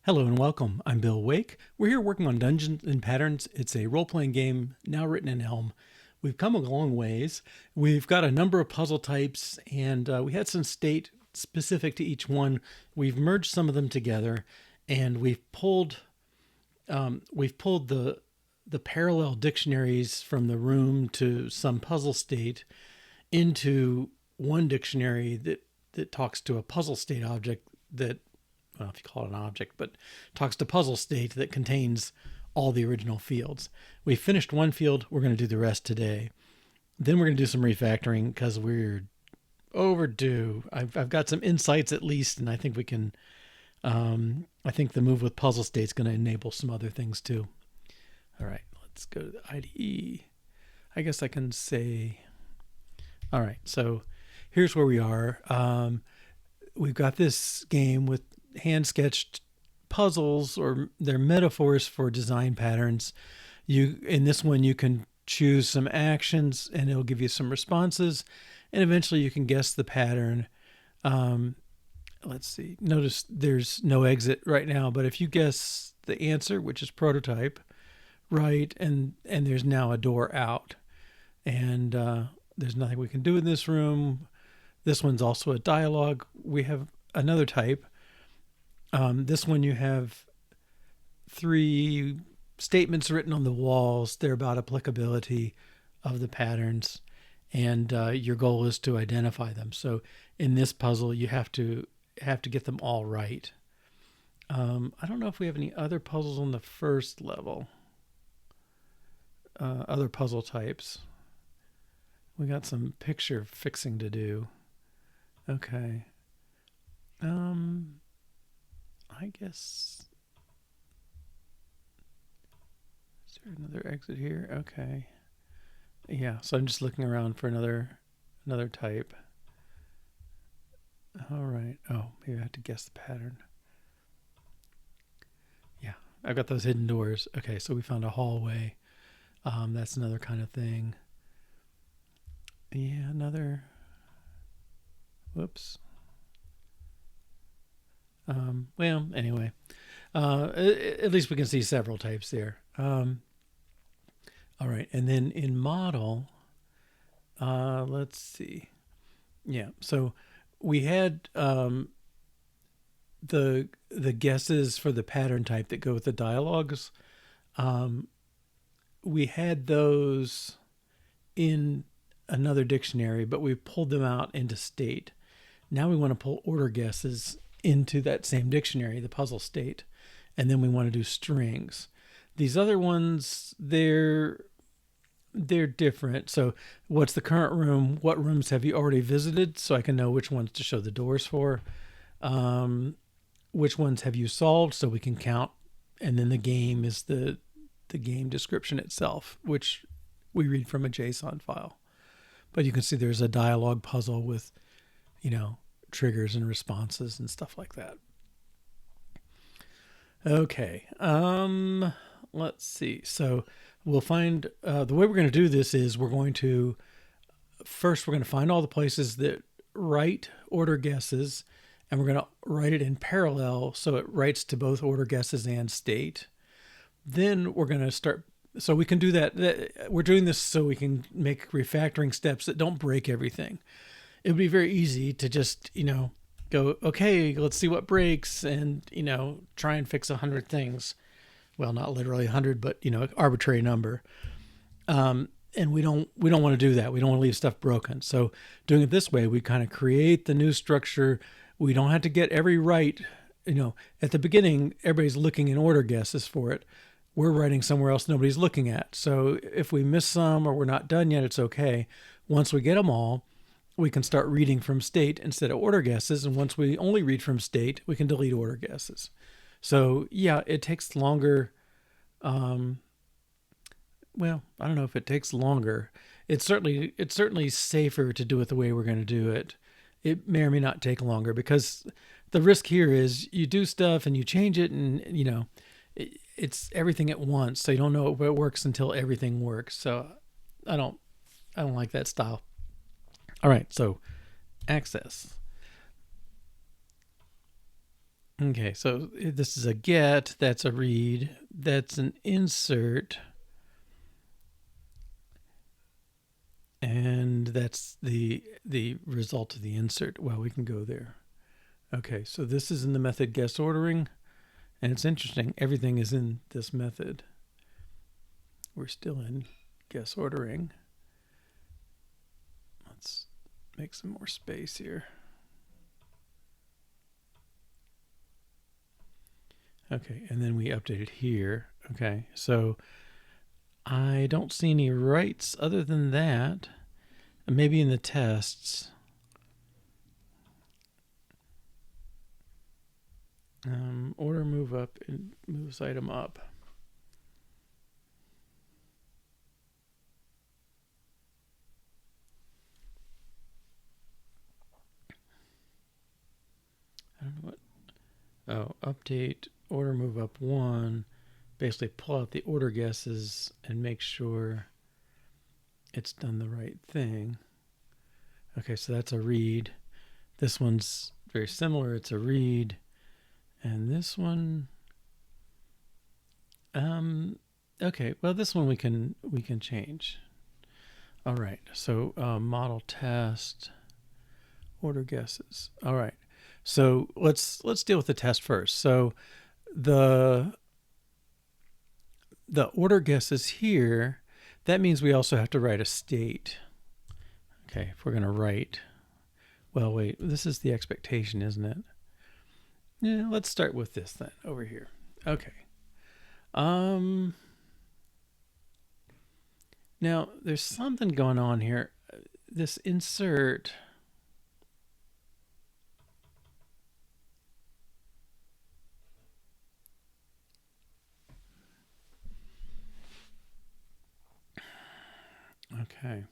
Hello and welcome. I'm Bill Wake. We're here working on Dungeons and Patterns. It's a role-playing game now written in Elm. We've come a long ways. We've got a number of puzzle types, and we had some state specific to each one. We've merged some of them together, and we've pulled the parallel dictionaries from the room to some puzzle state into one dictionary that talks to a puzzle state object that, well, if you call it an object, but talks to puzzle state that contains all the original fields. We finished one field. We're going to do the rest today. Then we're going to do some refactoring because we're overdue. I've got some insights at least, and I think we can. I think the move with puzzle state is going to enable some other things too. All right, let's go to the IDE. I guess I can say. All right, so here's where we are. We've got this game with hand-sketched puzzles, or they're metaphors for design patterns. In this one you can choose some actions and it'll give you some responses, and eventually you can guess the pattern. Let's see, notice there's no exit right now, but if you guess the answer, which is prototype, right, and there's now a door out, and there's nothing we can do in this room. This one's also a dialogue. We have another type. This one you have 3 statements written on the walls. They're about applicability of the patterns, and your goal is to identify them. So in this puzzle, you have to get them all right. I don't know if we have any other puzzles on the first level. Other puzzle types. We got some picture fixing to do. Okay. I guess, is there another exit here? Okay. Yeah, so I'm just looking around for another type. All right. Oh, maybe I have to guess the pattern. Yeah, I've got those hidden doors. Okay, so we found a hallway. That's another kind of thing. Yeah, another. Whoops. Well, anyway, at least we can see several types there. All right, and then in model, let's see. Yeah, so we had the guesses for the pattern type that go with the dialogues. We had those in another dictionary, but we pulled them out into state. Now we want to pull order guesses into that same dictionary, the puzzle state, and then we want to do strings. These other ones, they're different. So what's the current room? What rooms have you already visited, so I can know which ones to show the doors for? Which ones have you solved, so we can count? And then the game is the game description itself, which we read from a JSON file. But you can see there's a dialogue puzzle with, triggers and responses and stuff like that. Okay, let's see. So we'll find, the way we're going to do this is we're going to find all the places that write order guesses, and we're going to write it in parallel so it writes to both order guesses and state. Then we're going to start, so we can do that. We're doing this so we can make refactoring steps that don't break everything. It would be very easy to just, go, okay, let's see what breaks, and, try and fix 100 things. Well, not literally 100, but, an arbitrary number. And we don't want to do that. We don't want to leave stuff broken. So doing it this way, we kind of create the new structure. We don't have to get every right. At the beginning, everybody's looking in order guesses for it. We're writing somewhere else nobody's looking at. So if we miss some or we're not done yet, it's okay. Once we get them all, we can start reading from state instead of order guesses. And once we only read from state, we can delete order guesses. So yeah, it takes longer. Well, I don't know if it takes longer. It's certainly safer to do it the way we're going to do it. It may or may not take longer, because the risk here is you do stuff and you change it, and it's everything at once. So you don't know if it works until everything works. So I don't like that style. All right, so access. Okay, so this is a get, that's a read, that's an insert, and that's the result of the insert. Well, we can go there. Okay, so this is in the method guess ordering, and it's interesting. Everything is in this method. We're still in guess ordering. Let's make some more space here. Okay, and then we update it here. Okay, so I don't see any writes other than that. Maybe in the tests. Order move up and moves item up. I don't know what. Oh, update order move up 1. Basically pull out the order guesses and make sure it's done the right thing. Okay, so that's a read. This one's very similar. It's a read. And this one, okay, well, this one we can change. All right, so model test, order guesses. All right, so let's deal with the test first. So the order guesses here, that means we also have to write a state. Okay, if we're going to write, well, wait, this is the expectation, isn't it? Yeah, let's start with this then over here. Okay. Now there's something going on here. This insert. Okay.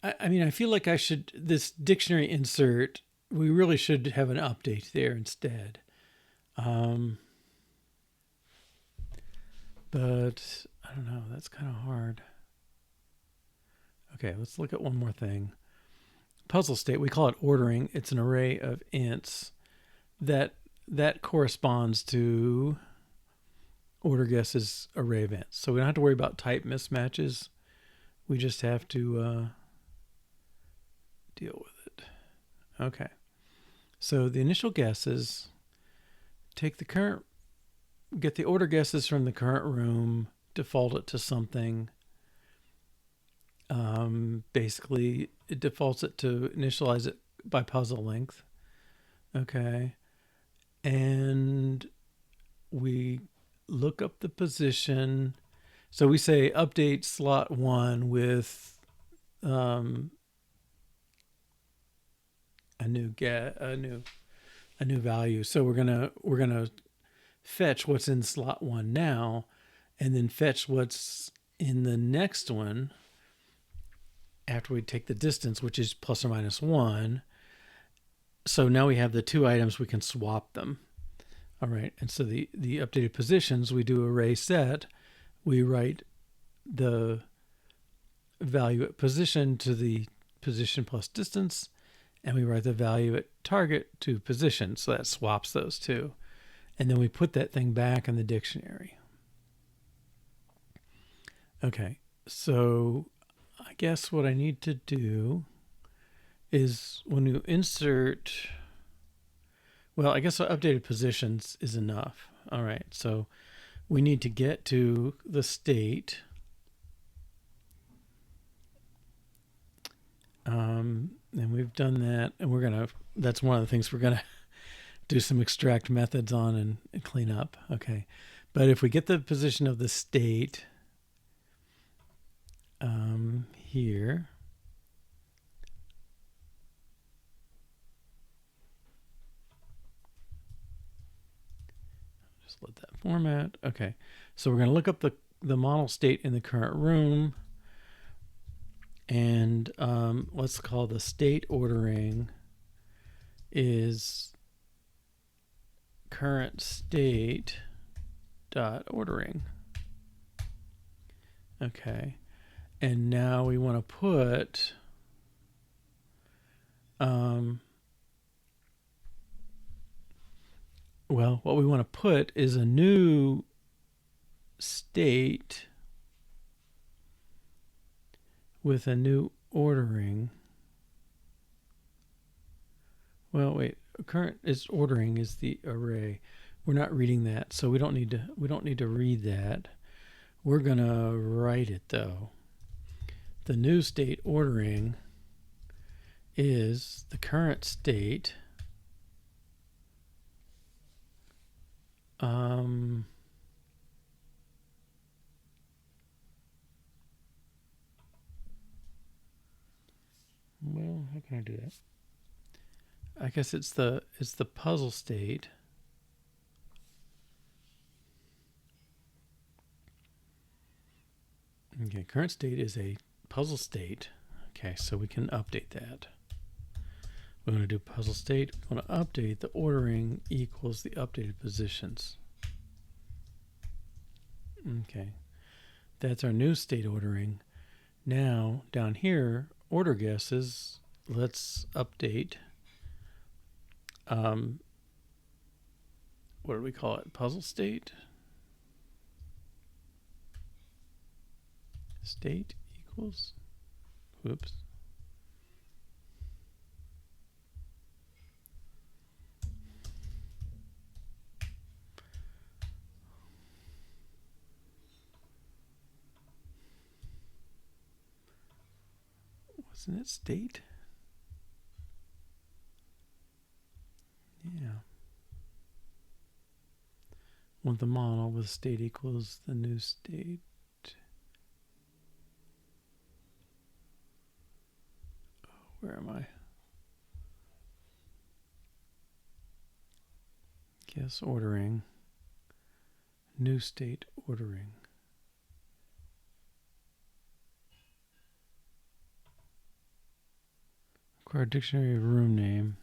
I mean, I feel like this dictionary insert, we really should have an update there instead. But I don't know, that's kind of hard. Okay, let's look at one more thing. PuzzleState, we call it ordering. It's an array of ints that corresponds to order guesses array of ints. So we don't have to worry about type mismatches. We just have to deal with it. Okay. So the initial guesses, take the current, get the order guesses from the current room, default it to something. Basically, it defaults it to initialize it by puzzle length. Okay. And we look up the position. So we say update slot 1 with a new value. So we're gonna fetch what's in slot 1 now, and then fetch what's in the next one after we take the distance, which is plus or minus 1. So now we have the two items, we can swap them. All right, and so the updated positions, we do array set. We write the value at position to the position plus distance, and we write the value at target to position. So that swaps those two. And then we put that thing back in the dictionary. Okay, so I guess what I need to do is when you insert, well, I guess updated positions is enough. All right, so we need to get to the state. And we've done that, and that's one of the things we're gonna do some extract methods on and clean up. Okay, but if we get the position of the state here, just let that format. Okay, so we're going to look up the model state in the current room, and let's call the state ordering is current state dot ordering. Okay, and now we want to put Well, what we want to put is a new state with a new ordering. Well, wait. Current is ordering is the array. We're not reading that, so we don't need to read that. We're gonna write it though. The new state ordering is the current state well, how can I do that? I guess it's the puzzle state. Okay, current state is a puzzle state. Okay, so we can update that. We're going to do puzzle state. We want to update the ordering equals the updated positions. Okay, that's our new state ordering. Now down here, order guesses. Let's update. What do we call it? Puzzle state. State equals. Whoops. Wasn't it state? Yeah. Want the model with state equals the new state. Oh, where am I? Guess ordering. New state ordering. Require dictionary room name.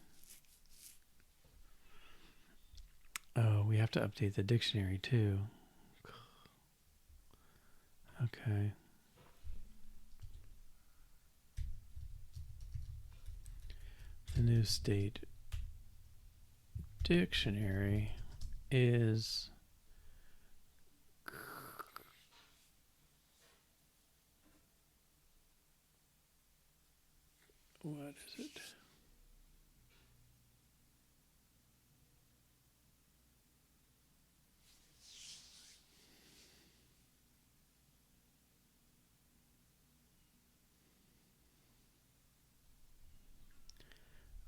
Oh, we have to update the dictionary too. Okay. The new state dictionary is what is it?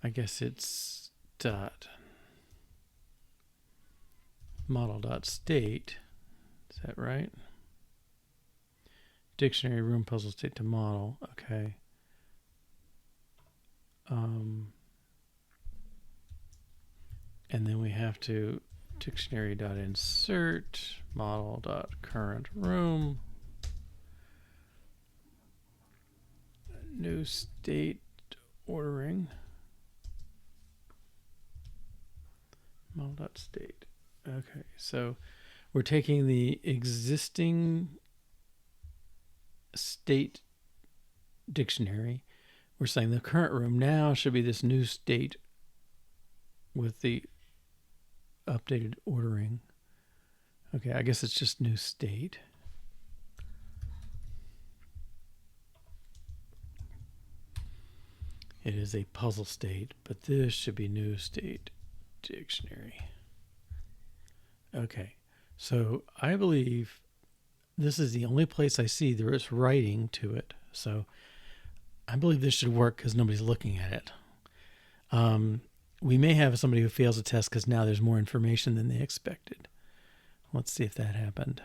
I guess it's model.state. Is that right? Dictionary room puzzle state to model. Okay. And then we have to dictionary.insert model.current room new state ordering model.state. Okay, so we're taking the existing state dictionary. We're saying the current room now should be this new state with the updated ordering. Okay, I guess it's just new state. It is a puzzle state, but this should be new state dictionary. Okay, so I believe this is the only place I see there is writing to it. So I believe this should work because nobody's looking at it. We may have somebody who fails a test because now there's more information than they expected. Let's see if that happened.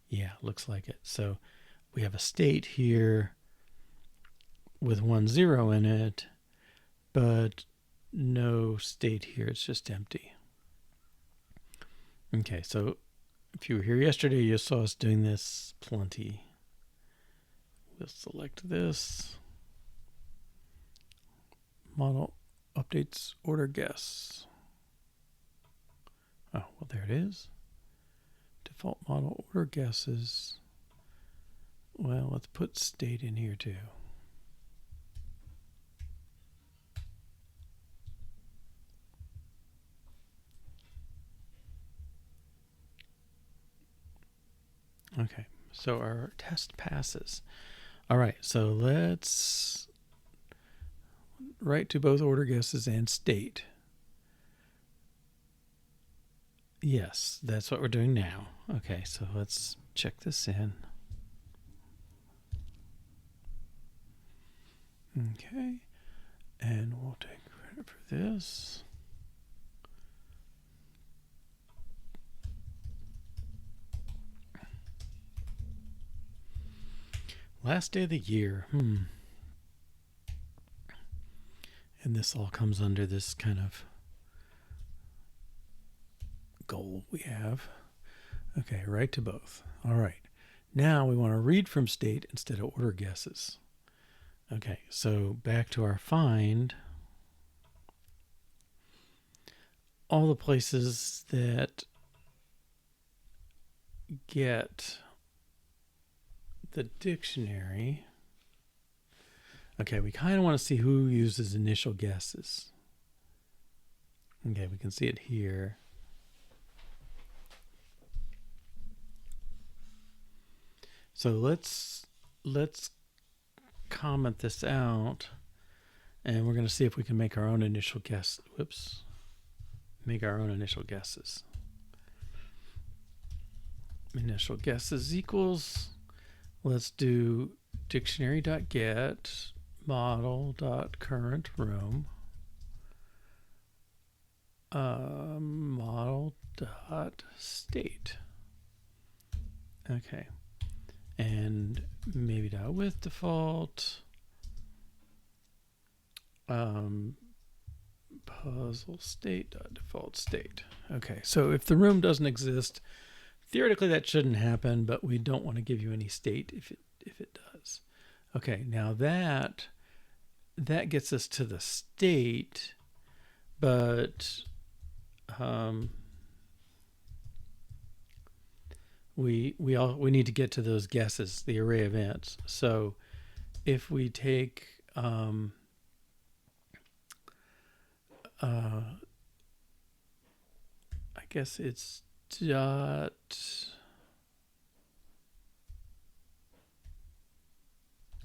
Yeah, looks like it. So we have a state here with 1 0 in it, but no state here. It's just empty. Okay, so if you were here yesterday, you saw us doing this plenty. We'll select this. Model updates order guess. Oh, well, there it is. Default model order guesses. Well, let's put state in here too. Okay, so our test passes. All right, so let's write to both order guesses and state. Yes, that's what we're doing now. Okay, so let's check this in. Okay, and we'll take credit for this. Last day of the year. And this all comes under this kind of goal we have. Okay, right to both. All right. Now we want to read from state instead of order guesses. Okay, so back to our find. All the places that get the dictionary. Okay, we kind of want to see who uses initial guesses. Okay, we can see it here. So let's comment this out, and we're going to see if we can make our own initial guess. Whoops. Make our own initial guesses. Initial guesses equals, let's do dictionary.get model.currentRoom model.state. Okay. And maybe .with default PuzzleState.default state. Okay, so if the room doesn't exist, theoretically that shouldn't happen, but we don't want to give you any state if it does. Okay, now that gets us to the state, but we need to get to those guesses, the array events. So if we take I guess it's dot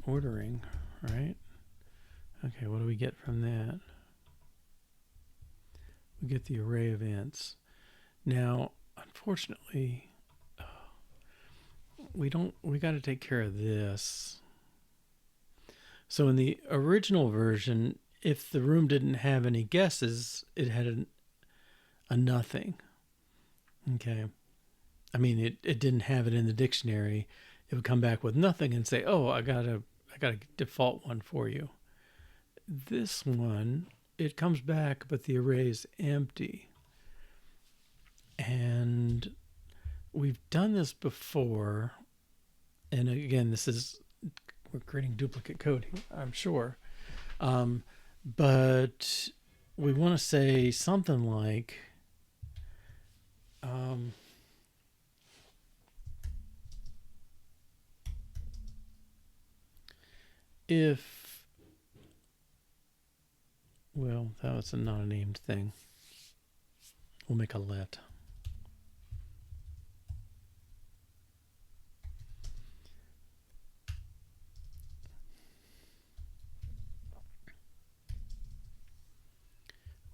ordering, right? Okay, what do we get from that? We get the array events. Now, unfortunately, we got to take care of this. So in the original version, if the room didn't have any guesses, it had a nothing. Okay. I mean, it didn't have it in the dictionary. It would come back with nothing and say, oh, I got a default one for you. This one, it comes back, but the array is empty. And we've done this before. And again, we're creating duplicate code here, I'm sure. But we want to say something like, if, well, that was not a named thing. We'll make a let.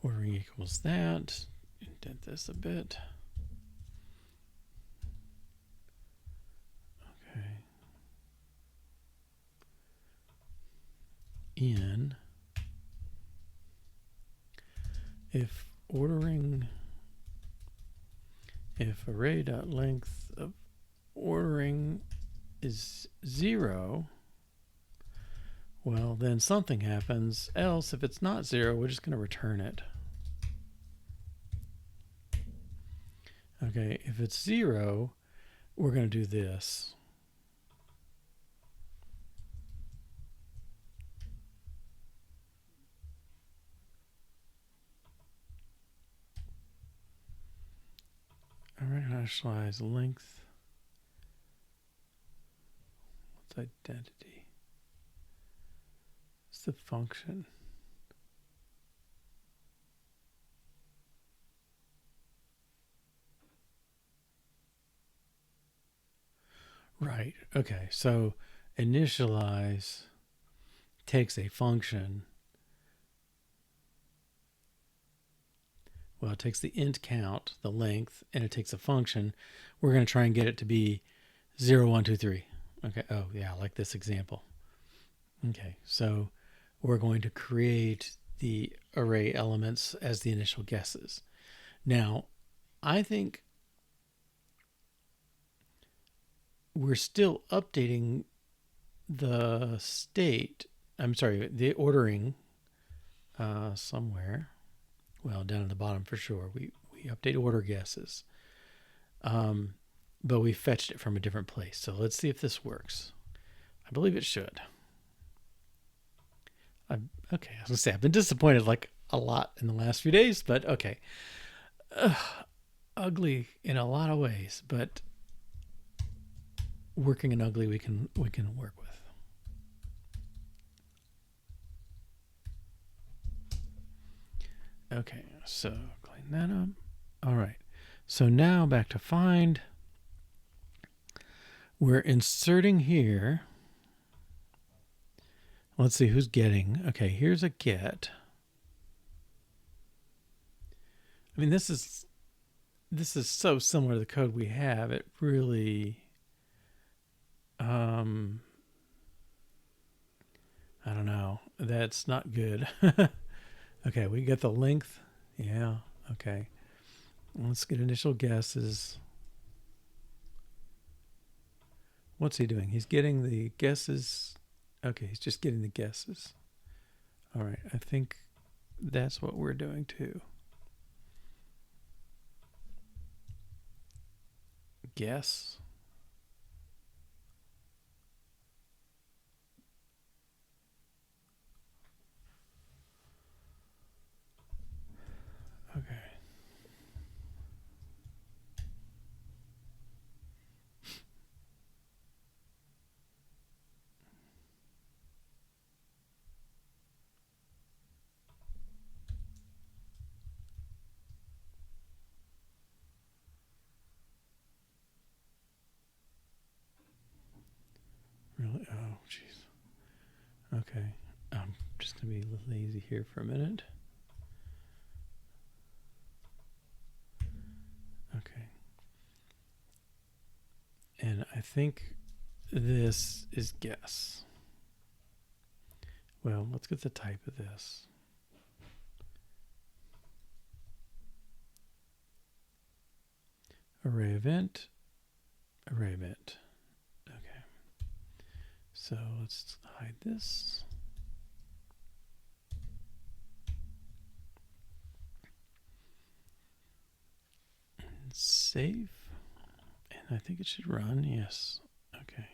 Ordering equals that. Indent this a bit. Okay. In if array.length of ordering is 0, well, then something happens. Else, if it's not 0, we're just going to return it. Okay, if it's 0, we're going to do this. All right, initialize length. What's identity? It's the function. Right. Okay. So initialize takes a function. Well, it takes the int count, the length, and it takes a function. We're going to try and get it to be 0, 1, 2, 3. Okay. Oh, yeah, like this example. Okay. So we're going to create the array elements as the initial guesses. Now, I think we're still updating the state. I'm sorry, the ordering somewhere. Well, down at the bottom for sure. We update order guesses. But we fetched it from a different place. So let's see if this works. I believe it should. Okay, I was going to say, I've been disappointed like a lot in the last few days, but okay. Ugly in a lot of ways, but working in ugly we can work with. Okay, so clean that up. All right, so now back to find. We're inserting here. Let's see who's getting. Okay, here's a get. I mean, this is so similar to the code we have. It really, I don't know. That's not good. Okay, we get the length. Yeah, okay. Let's get initial guesses. What's he doing? He's getting the guesses. Okay, he's just getting the guesses. All right, I think that's what we're doing too. Guess. Okay. Really? Oh, jeez. Okay. I'm just going to be lazy here for a minute. Okay. And I think this is guess. Well, let's get the type of this. Array event, array event. Okay. So let's hide this. And save. And I think it should run. Yes. Okay.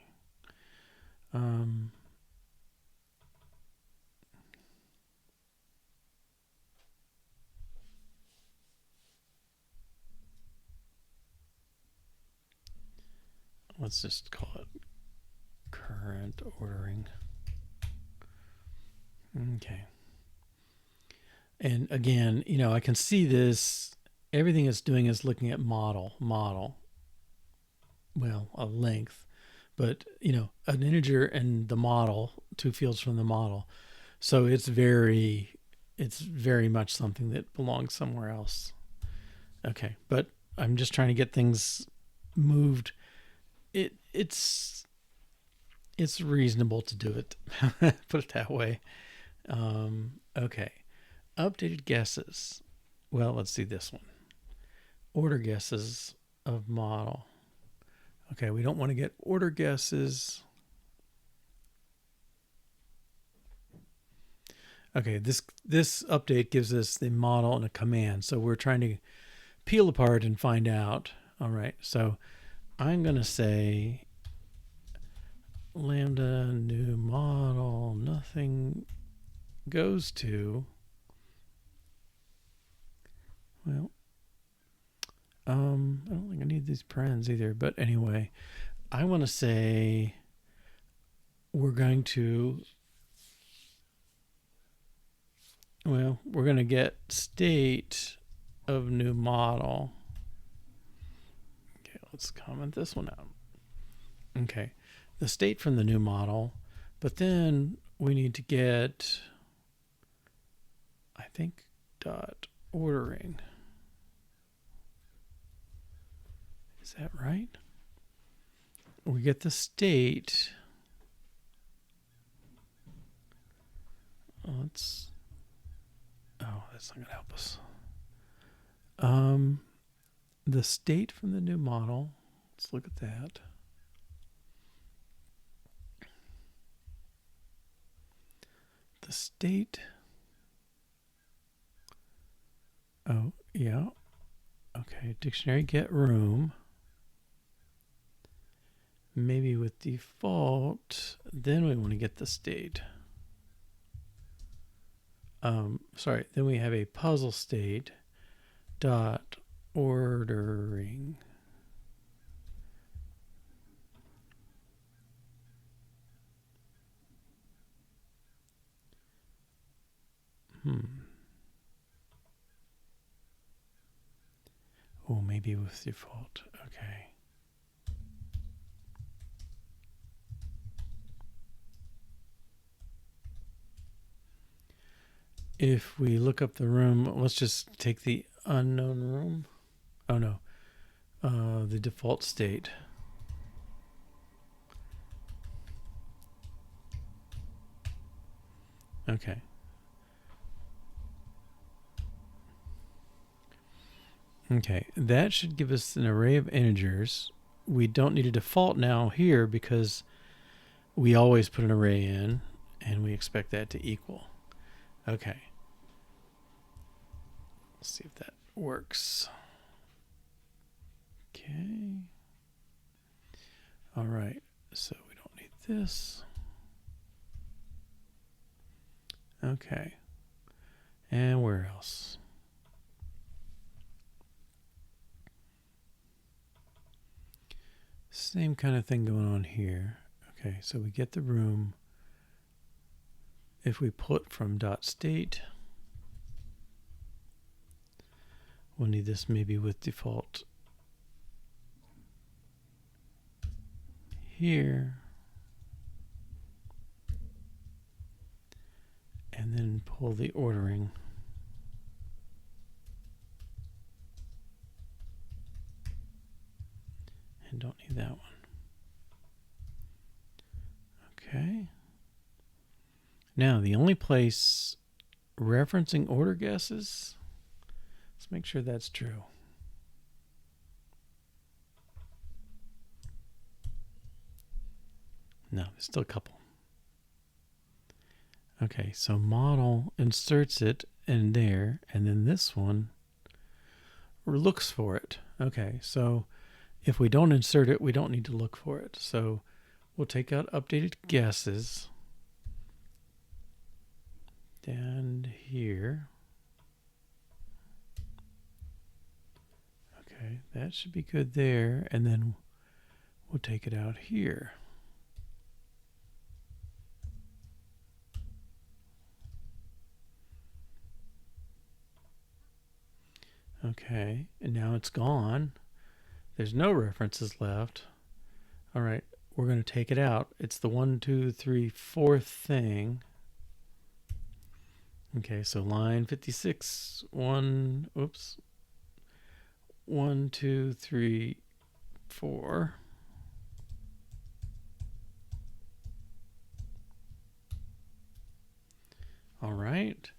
Let's just call it current ordering. Okay. And again, you know, I can see this. Everything it's doing is looking at model. Well, a length, but you know, an integer and the model, 2 fields from the model. So it's very much something that belongs somewhere else. Okay, but I'm just trying to get things moved. It's reasonable to do it. Put it that way. Okay, updated guesses. Well, let's see this one. Order guesses of model. Okay, we don't want to get order guesses. Okay, this update gives us the model and a command. So we're trying to peel apart and find out. All right, so I'm going to say lambda new model, nothing goes to, well, I don't think I need these parens either, but anyway, I want to say we're going to, well, we're going to get state of new model. Okay, let's comment this one out. Okay, the state from the new model, but then we need to get, I think, dot ordering. Is that right? We get the state. Let's. Oh, that's not going to help us. The state from the new model. Let's look at that. The state. Oh, yeah. Okay, dictionary get room. Maybe with default, then we want to get the state. Sorry, then we have a puzzle state dot ordering. Oh, maybe with default. Okay. If we look up the room, let's just take the unknown room. Oh no, the default state. Okay. Okay, that should give us an array of integers. We don't need a default now here because we always put an array in and we expect that to equal. Okay. Let's see if that works. Okay. All right, so we don't need this. Okay. And where else? Same kind of thing going on here. Okay, so we get the room. If we put from dot state, we'll need this maybe with default here. And then pull the ordering. And don't need that one. Okay. Now, the only place referencing order guesses, let's make sure that's true. No, there's still a couple. Okay, so model inserts it in there, and then this one looks for it. Okay, so if we don't insert it, we don't need to look for it. So we'll take out updated guesses down here. Okay, that should be good there, and then we'll take it out here. Okay, and now it's gone. There's no references left. All right, we're going to take it out. It's the 1, 2, 3, 4th thing. Okay, so line 56, 1, 2, 3, 4. All right.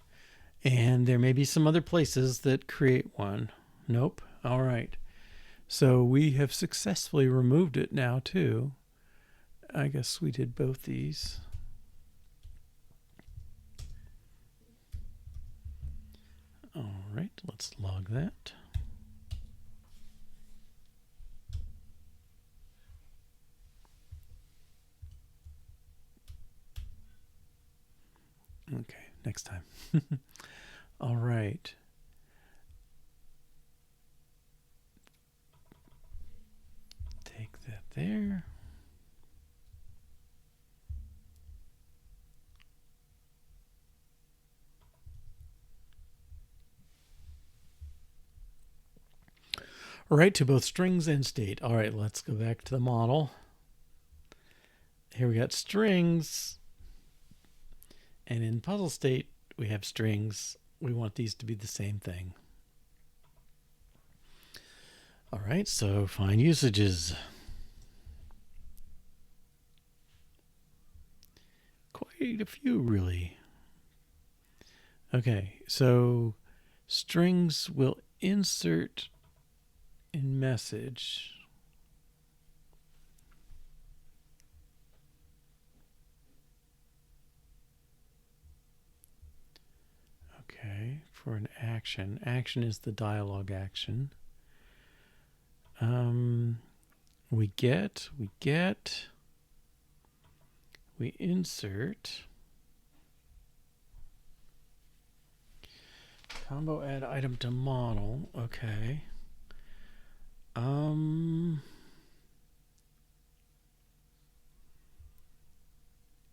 And there may be some other places that create one. Nope. All right. So we have successfully removed it now too. I guess we did both these. All right, let's log that. Okay, next time. All right. Take that there. Right to both strings and state. All right, let's go back to the model. here we got strings, and in puzzle state we have strings. We want these to be the same thing. All right, so find usages. Quite a few, really. Okay, so strings will insert in message. Okay, for an action. Action is the dialogue action. We insert. Combo add item to model. Okay.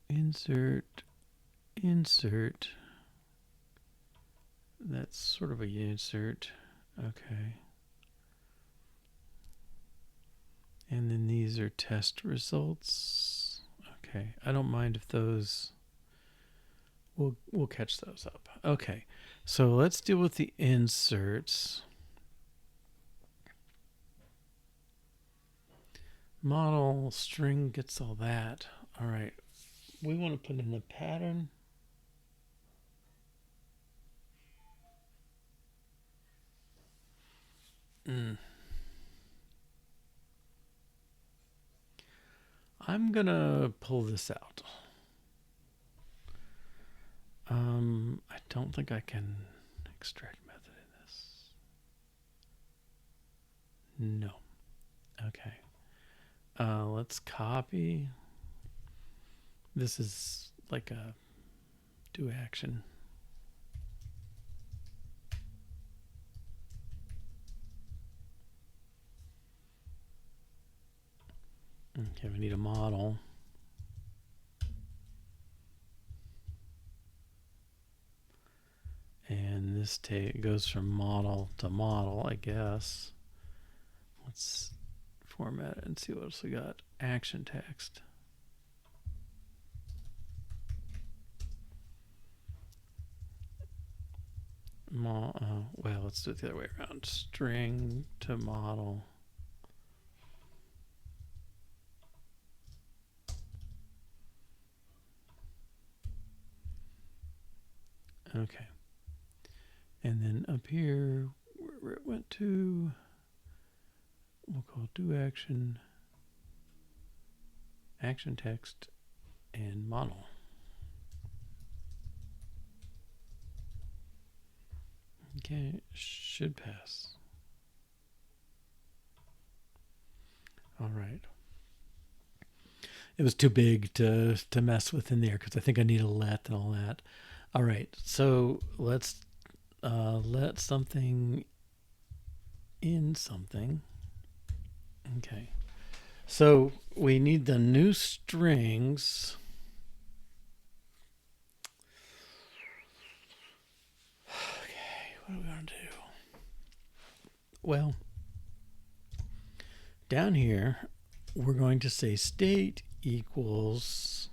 Insert. That's sort of a insert. Okay. And then these are test results. Okay. I don't mind if those, we'll catch those up. Okay. So let's deal with the inserts. Model string gets all that. All right. We want to put in a pattern. I'm going to pull this out. I don't think I can extract method in this. No. Okay. Let's copy. This is like a do action. Okay, we need a model. And this goes from model to model, I guess. Let's format it and see what else we got. Action text. Well, let's do it the other way around. String to model. Okay. And then up here, where it went to, we'll call do action, action text, and model. Okay, should pass. All right. It was too big to mess with in there because I think I need a let and all that. All right, so let's let something in something. Okay, so we need the new strings. Okay, what are we going to do? Well, down here, we're going to say state equals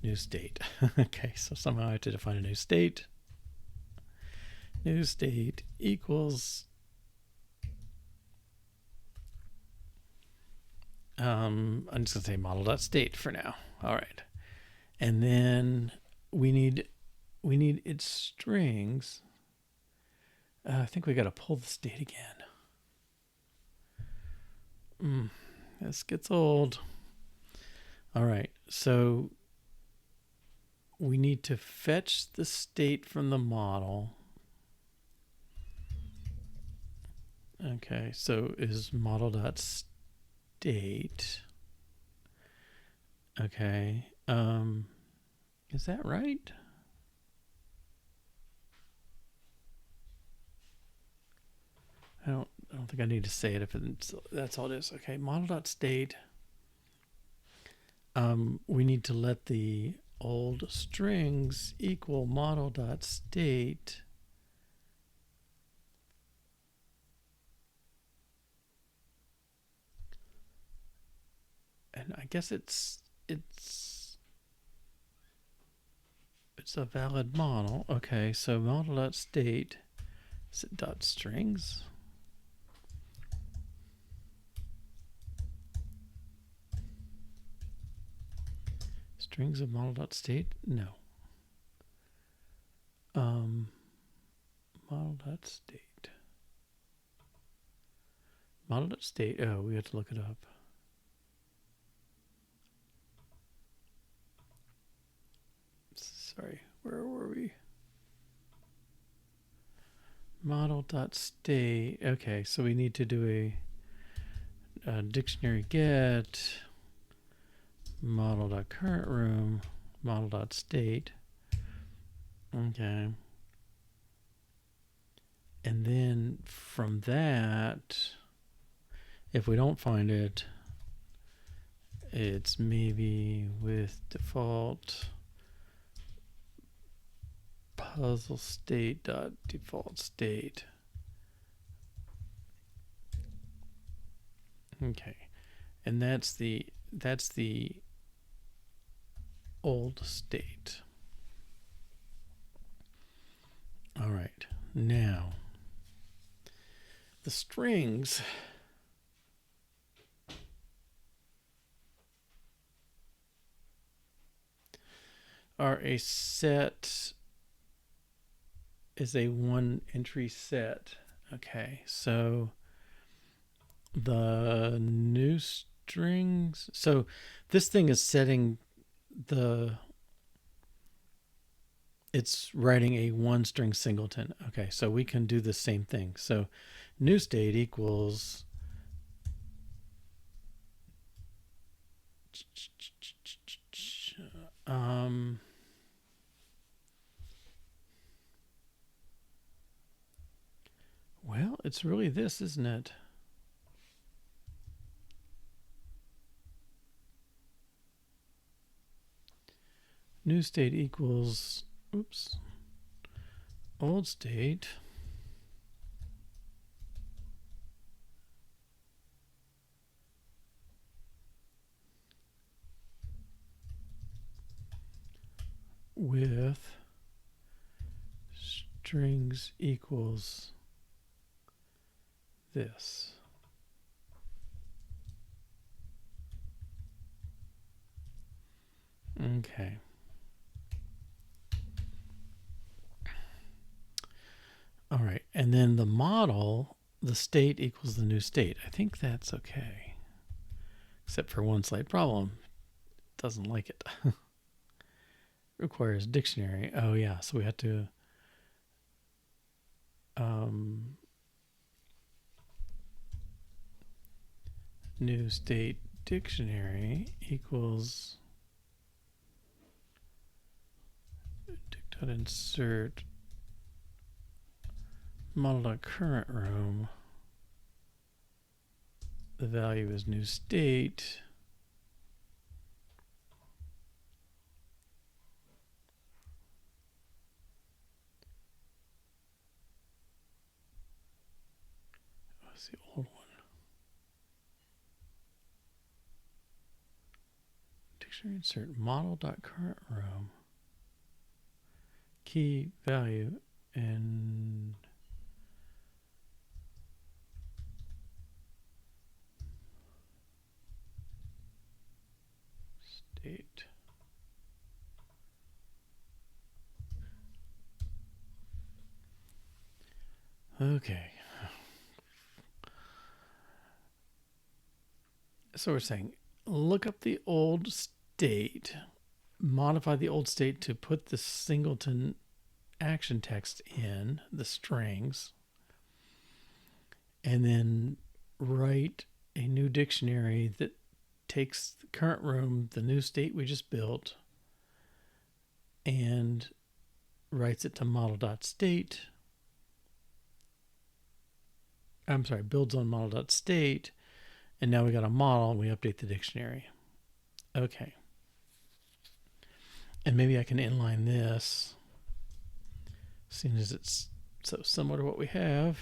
new state. Okay, so somehow I have to define a new state. New state equals I'm just gonna say model.state for now. All right, and then we need its strings. I think we got to pull the state again. This gets old. All right, so we need to fetch the state from the model. Okay, so is model.state. Okay, is that right? I don't think I need to say it if that's all it is. Okay, model.state. We need to let the old strings equal model.state. And I guess it's it's a valid model. Okay, so model.state, is it dot strings? Strings of model.state? No. Model.state. Model.state. Oh, we have to look it up. Sorry, where were we? Model.state. Okay, so we need to do a dictionary get model.currentRoom model.state. Okay. And then from that, if we don't find it, it's maybe with default PuzzleState.defaultState. Okay. And that's the old state. All right. Now, the strings are a set, is a one entry set. Okay, so the new strings, so this thing is setting it's writing a one string singleton. Okay, so we can do the same thing. So new state equals well, it's really this, isn't it? New state equals, oops, old state with strings equals this. Okay. All right, and then the model, the state equals the new state. I think that's okay, except for one slight problem. It doesn't like it. Requires dictionary. Oh yeah, so we have to new state dictionary equals dict.insert model.currentRoom. The value is new state. What's the old one? Dictionary insert model.currentRoom. Key value and state. Okay. So we're saying look up the old state, modify the old state to put the singleton action text in the strings, and then write a new dictionary that takes the current room, the new state we just built, and writes it to model.state. I'm sorry, builds on model.state, and now we got a model and we update the dictionary. Okay. And maybe I can inline this, seeing as it's so similar to what we have.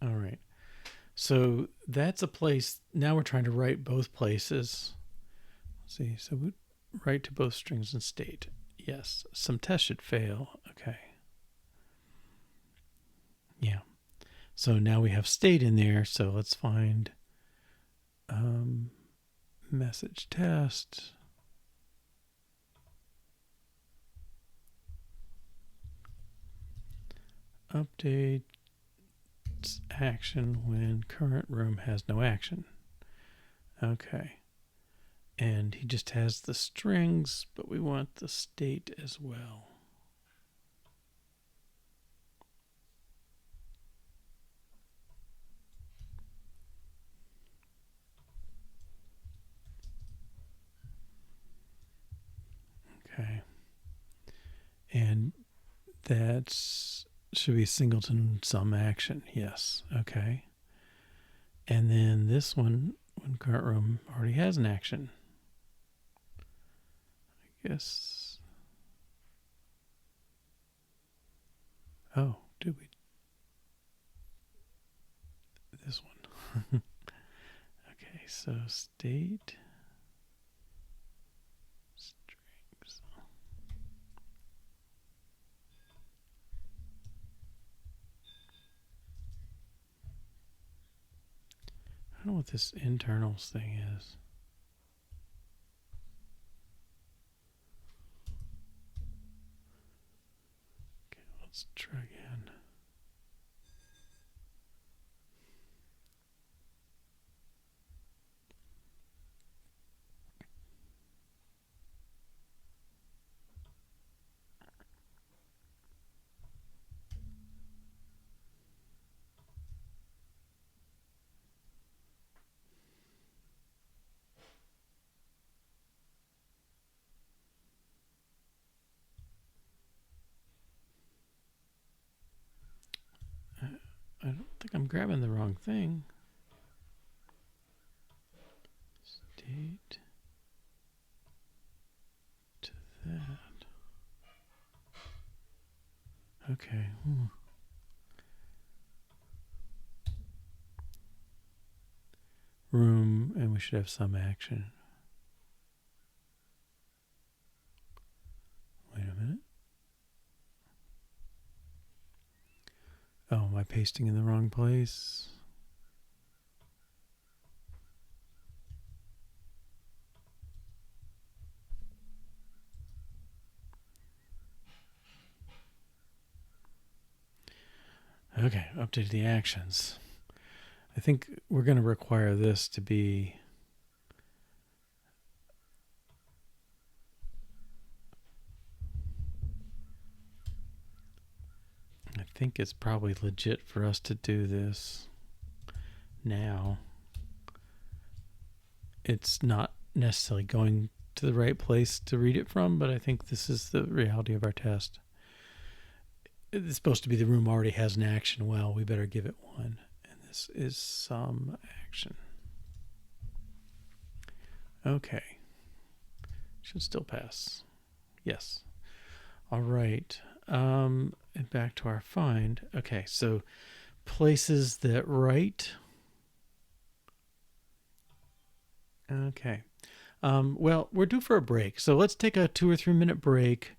All right. So that's a place. Now we're trying to write both places. Let's see. So we write to both strings and state. Yes. Some tests should fail. Okay. Yeah. So now we have state in there. So let's find message test. Update action when current room has no action. Okay. And he just has the strings, but we want the state as well. Okay. And that's should be singleton some action. Yes. Okay. And then this one, when current room already has an action. I guess. Oh, do we? This one. Okay, so state strings. I don't know what this internals thing is. Okay, let's try again. I don't think I'm grabbing the wrong thing. State to that. Okay. Room, and we should have some action. Wait a minute. Oh, am I pasting in the wrong place? Okay, update the actions. I think we're going to require this to be I think it's probably legit for us to do this now. It's not necessarily going to the right place to read it from, but I think this is the reality of our test. It's supposed to be the room already has an action. Well, we better give it one. And this is some action. Okay. Should still pass. Yes. All right. And back to our find. Okay, so places that write. Okay. Well, we're due for a break, so let's take a 2 or 3 minute break,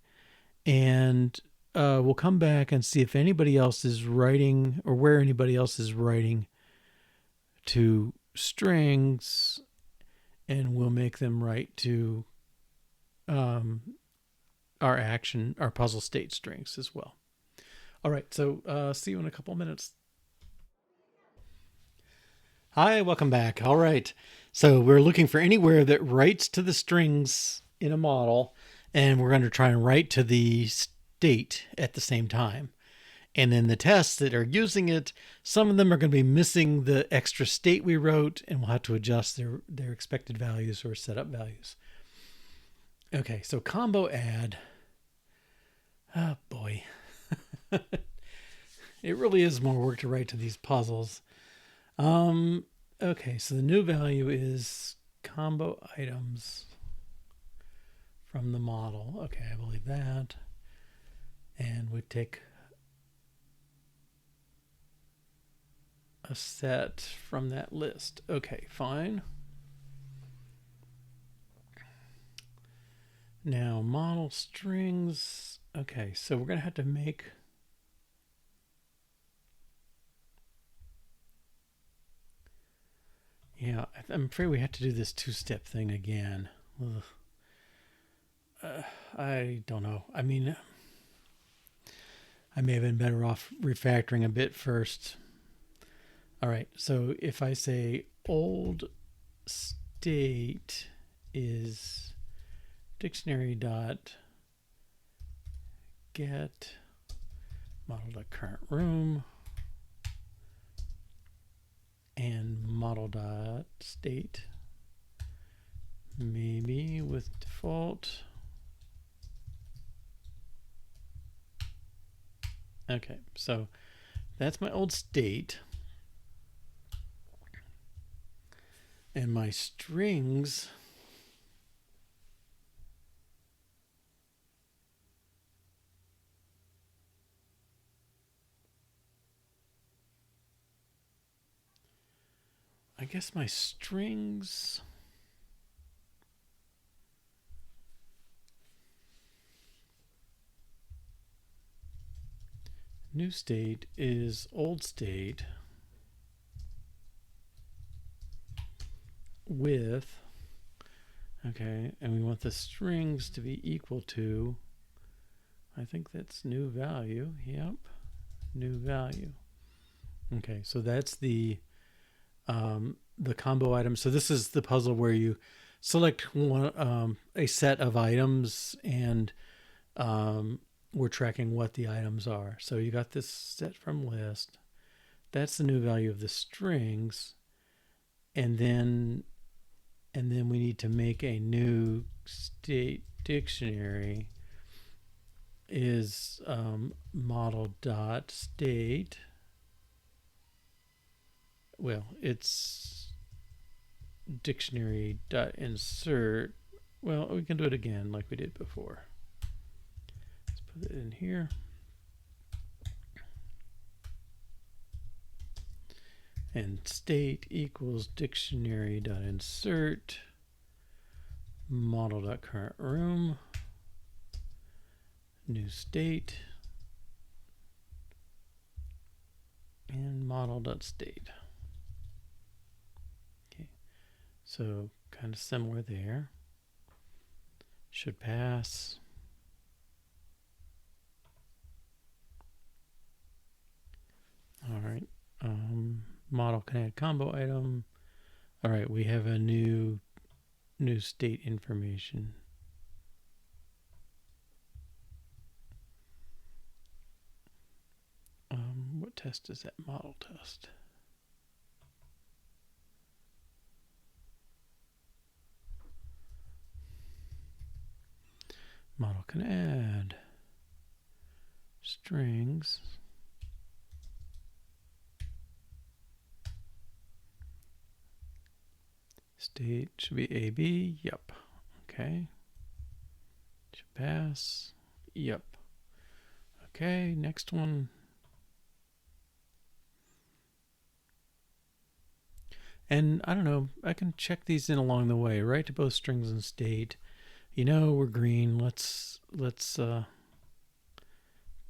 and we'll come back and see if anybody else is writing or where anybody else is writing to strings, and we'll make them write to our action, our puzzle state strings as well. All right, so see you in a couple minutes. Hi, welcome back. All right, so we're looking for anywhere that writes to the strings in a model, and we're going to try and write to the state at the same time. And then the tests that are using it, some of them are going to be missing the extra state we wrote, and we'll have to adjust their expected values or setup values. Okay, so combo add. Oh boy. It really is more work to write to these puzzles. Okay, so the new value is combo items from the model. Okay, I believe that. And we take a set from that list. Okay, fine. Now model strings. Okay, so we're going to have to make I'm afraid we have to do this two-step thing again. I don't know. I mean, I may have been better off refactoring a bit first. All right, so if I say old state is dictionary dot get model.current room and model.state, maybe with default. Okay, so that's my old state. And my strings, I guess my strings, new state is old state with, okay, and we want the strings to be equal to, I think that's new value. Yep, new value. Okay, so that's the combo item. So this is the puzzle where you select one, a set of items, and we're tracking what the items are. So you got this set from list. That's the new value of the strings, and then we need to make a new state dictionary is model.state. Well, it's dictionary.insert. Well, we can do it again like we did before. Let's put it in here. And state equals dictionary.insert model.current room, new state, and model.state. Okay, so kind of similar there. Should pass. All right. Model can add combo item. All right, we have a new state information. What test is that? Model test. Model can add strings. State should be AB. Yep. Okay. Should pass. Yep. Okay, next one. And I don't know, I can check these in along the way, right? To both strings and state. You know, we're green. Let's do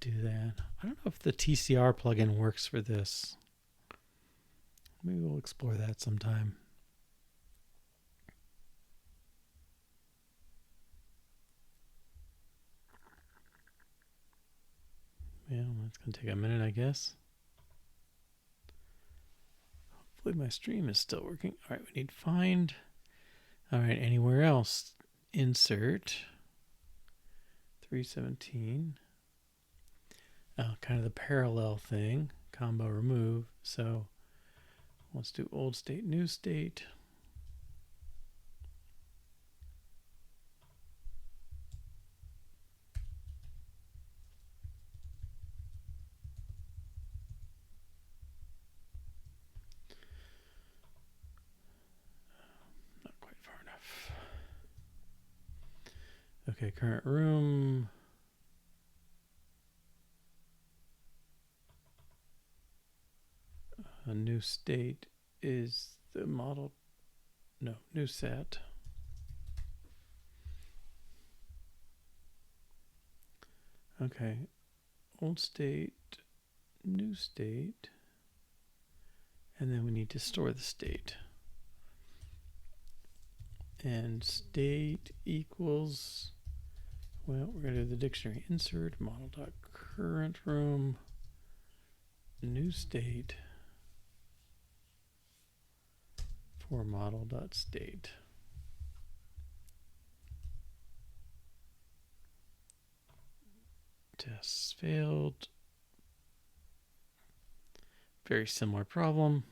that. I don't know if the TCR plugin works for this. Maybe we'll explore that sometime. Yeah, that's going to take a minute, I guess. Hopefully my stream is still working. All right, we need find. All right, anywhere else? Insert. 317. Kind of the parallel thing. Combo remove. So let's do old state, new state. Okay, current room. A new state is the model, no, new set. Okay, old state, new state, and then we need to store the state. And state equals, well, we're going to do the dictionary insert model.current room, new state for model.state. Tests failed. Very similar problem.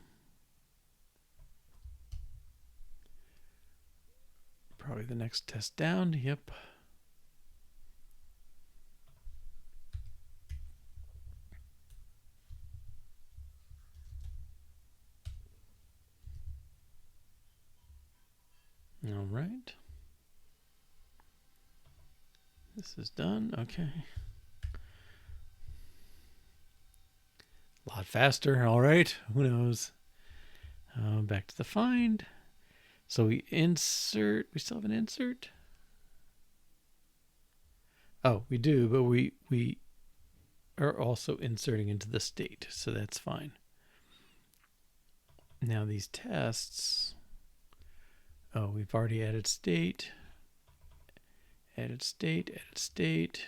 Probably the next test down. Yep. All right. This is done. Okay. A lot faster. All right. Who knows? Back to the find. So we insert. We still have an insert? Oh, we do, but we are also inserting into the state, so that's fine. Now these tests. Oh, we've already added state. Added state, added state.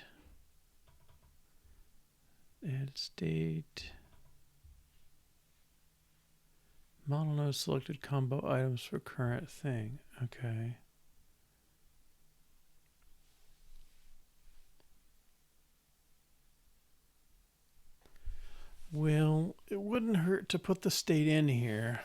Added state. Model node selected combo items for current thing. Okay. Well, it wouldn't hurt to put the state in here.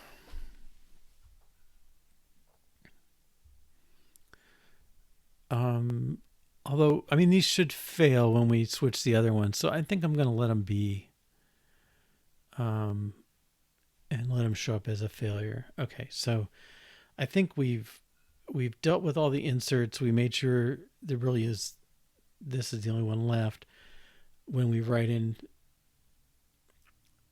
Although, I mean, these should fail when we switch the other ones. So I think I'm going to let them be. And let them show up as a failure. Okay, so I think we've dealt with all the inserts. We made sure there really is, this is the only one left. When we write in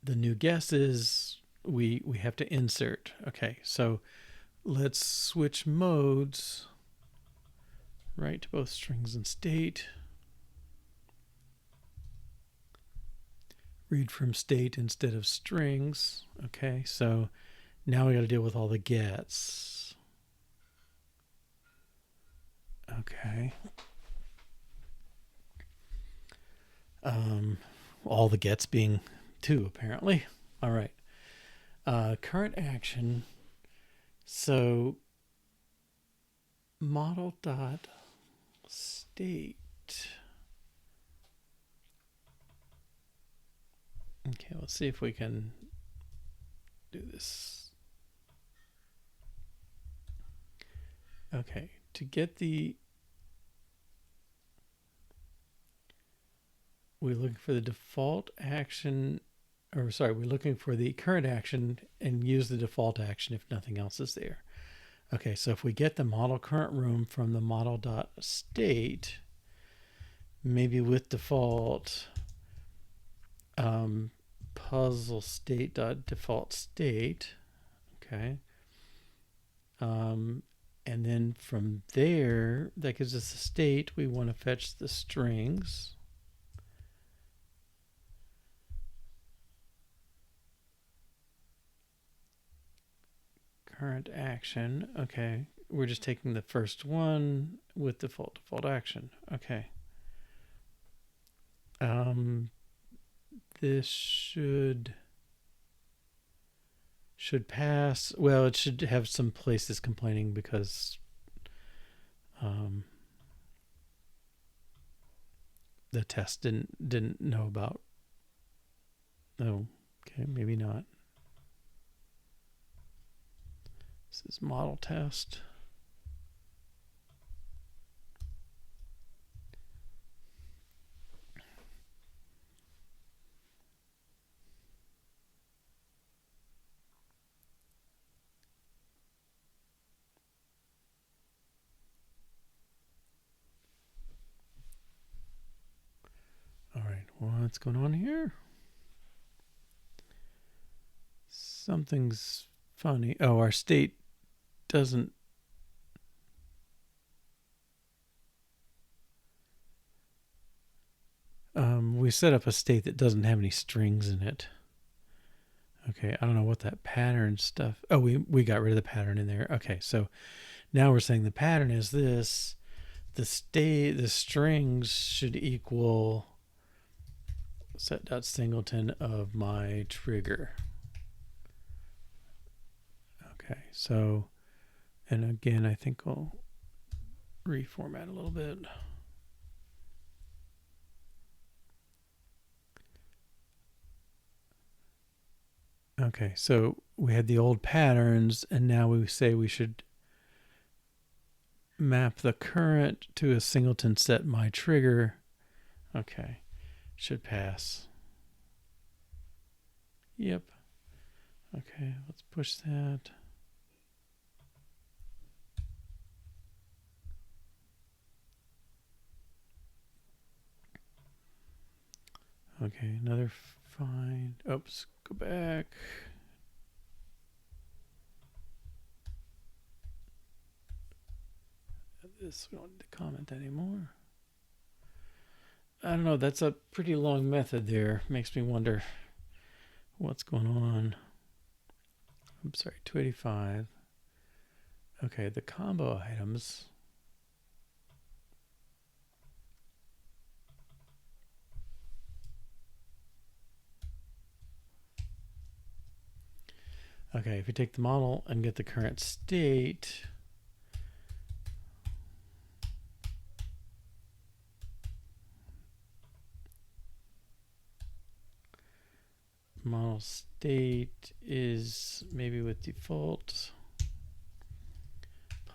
the new guesses, we have to insert. Okay, so let's switch modes, right, to both strings and state. Read from state instead of strings. Okay, so now we got to deal with all the gets. Okay. All the gets being 2, apparently. All right. Current action. So model.state. Okay, let's see if we can do this. Okay, to get the, we're looking for the default action, or sorry, we're looking for the current action and use the default action if nothing else is there. Okay, so if we get the model current room from the model.state, maybe with default, PuzzleState.default state. Okay. And then from there, that gives us a state. We want to fetch the strings. Current action. Okay. We're just taking the first one with default action. Okay. This should pass. Well, it should have some places complaining because the test didn't know about. Oh, okay, maybe not. This is model test. All right, what's going on here? Something's funny. Oh, our state doesn't. We set up a state that doesn't have any strings in it. Okay, I don't know what that pattern stuff. Oh, we got rid of the pattern in there. Okay, so now we're saying the pattern is this. The strings should equal set.singleton of my trigger. Okay, so, and again, I think we'll reformat a little bit. Okay, so we had the old patterns, and now we say we should map the current to a singleton set my trigger. Okay, should pass. Yep. Okay, let's push that. Okay, another find. Oops, go back. This, we don't need to comment anymore. I don't know, that's a pretty long method there. Makes me wonder what's going on. I'm sorry, 285. Okay, the combo items. Okay, if you take the model and get the current state, model state is maybe with default,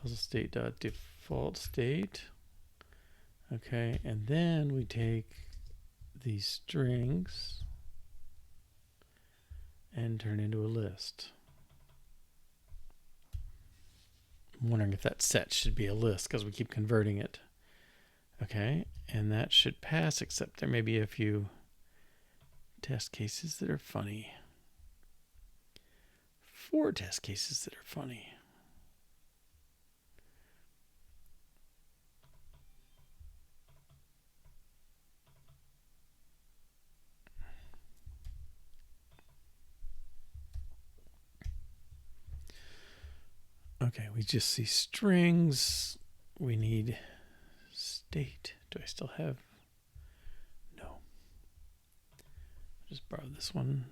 PuzzleState.default state. Okay, and then we take these strings and turn into a list. I'm wondering if that set should be a list because we keep converting it. Okay, and that should pass, except there may be a few test cases that are funny. 4 test cases that are funny. Okay, we just see strings. We need state. Do I still have? No. I'll just borrow this one.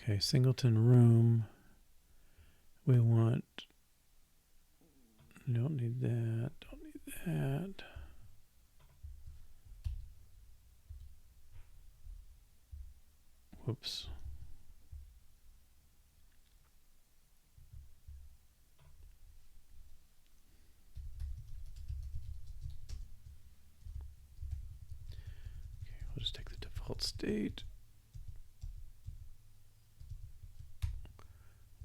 Okay, singleton room. We want, don't need that, don't need that. Whoops. Okay, we'll just take the default state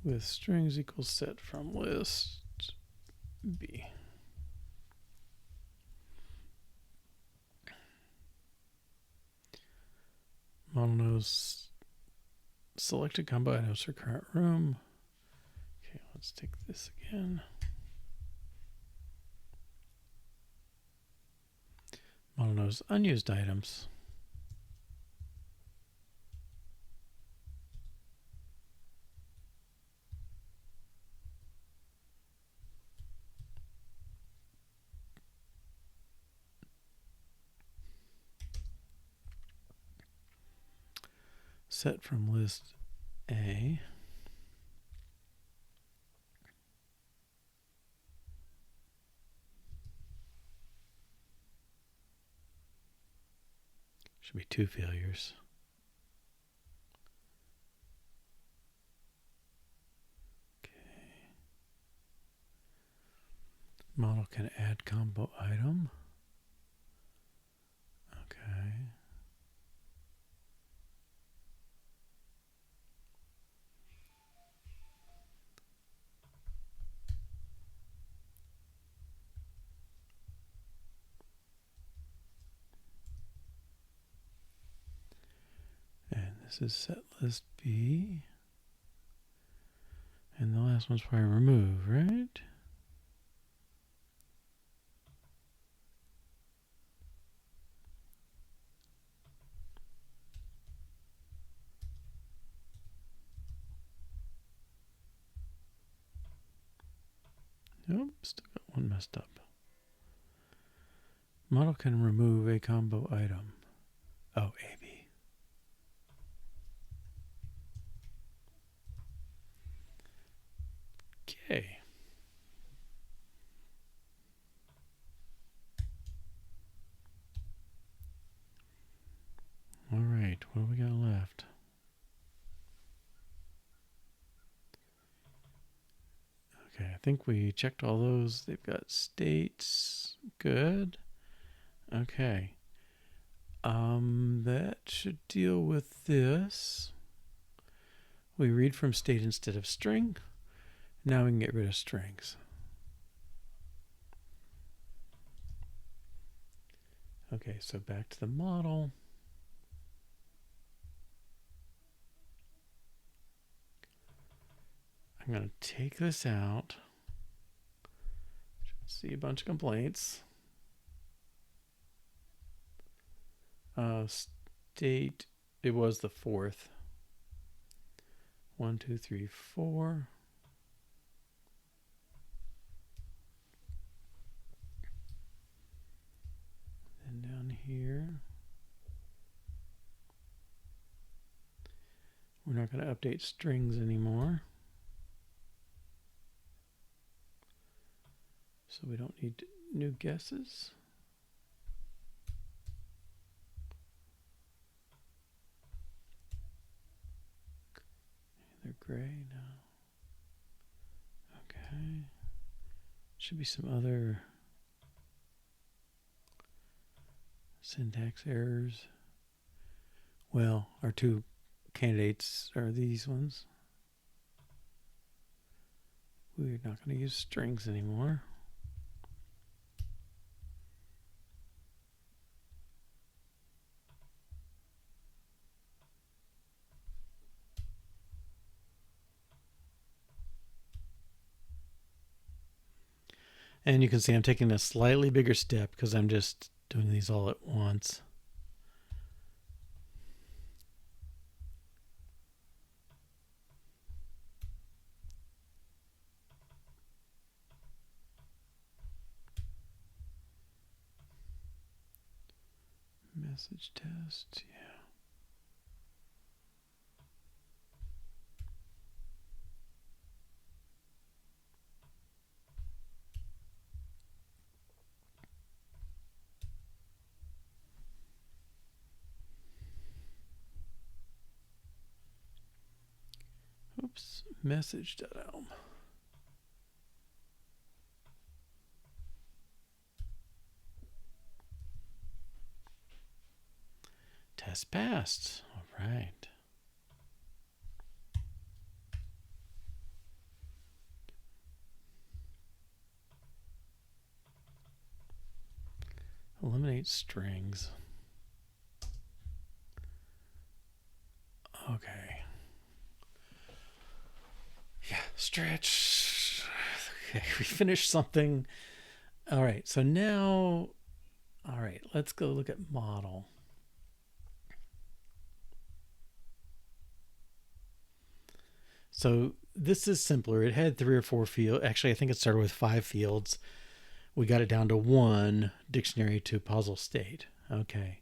with strings equals set from list B. Model knows selected combo items for current room. Okay, let's take this again. Model knows unused items. Set from list A. Should be 2 failures. Okay. Model can add combo item. Okay. This is set list B. And the last one's probably remove, right? Nope, still got one messed up. Model can remove a combo item. Oh, AB. Okay. All right, what do we got left? Okay, I think we checked all those. They've got states. Good. Okay. That should deal with this. We read from state instead of string. Now we can get rid of strings. Okay, so back to the model. I'm going to take this out. See a bunch of complaints. State, it was the fourth. 1, 2, 3, 4. And down here, we're not going to update strings anymore. So we don't need new guesses. They're gray now. Okay. Should be some other syntax errors. Well, our two candidates are these ones. We're not going to use strings anymore. And you can see I'm taking a slightly bigger step because I'm just doing these all at once. Message test, yeah. Oops, message.elm. Test passed. All right. Eliminate strings. Okay. Yeah, stretch. Okay, we finished something. All right, so now, all right, let's go look at model. So this is simpler. It had 3 or 4 fields. Actually, I think it started with 5 fields. We got it down to 1 dictionary to PuzzleState. Okay.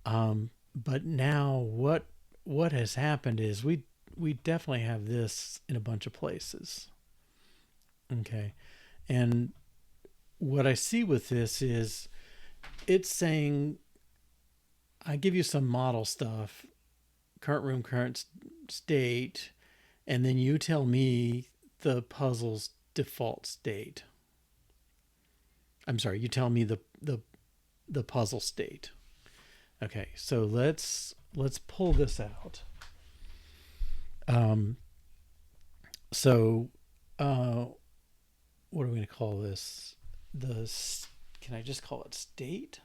But now what has happened is we definitely have this in a bunch of places. Okay. And what I see with this is it's saying, I give you some model stuff, current room, current state, and then you tell me the puzzle's default state. I'm sorry, you tell me the puzzle state. Okay, so let's pull this out. What are we going to call this? Can I just call it state?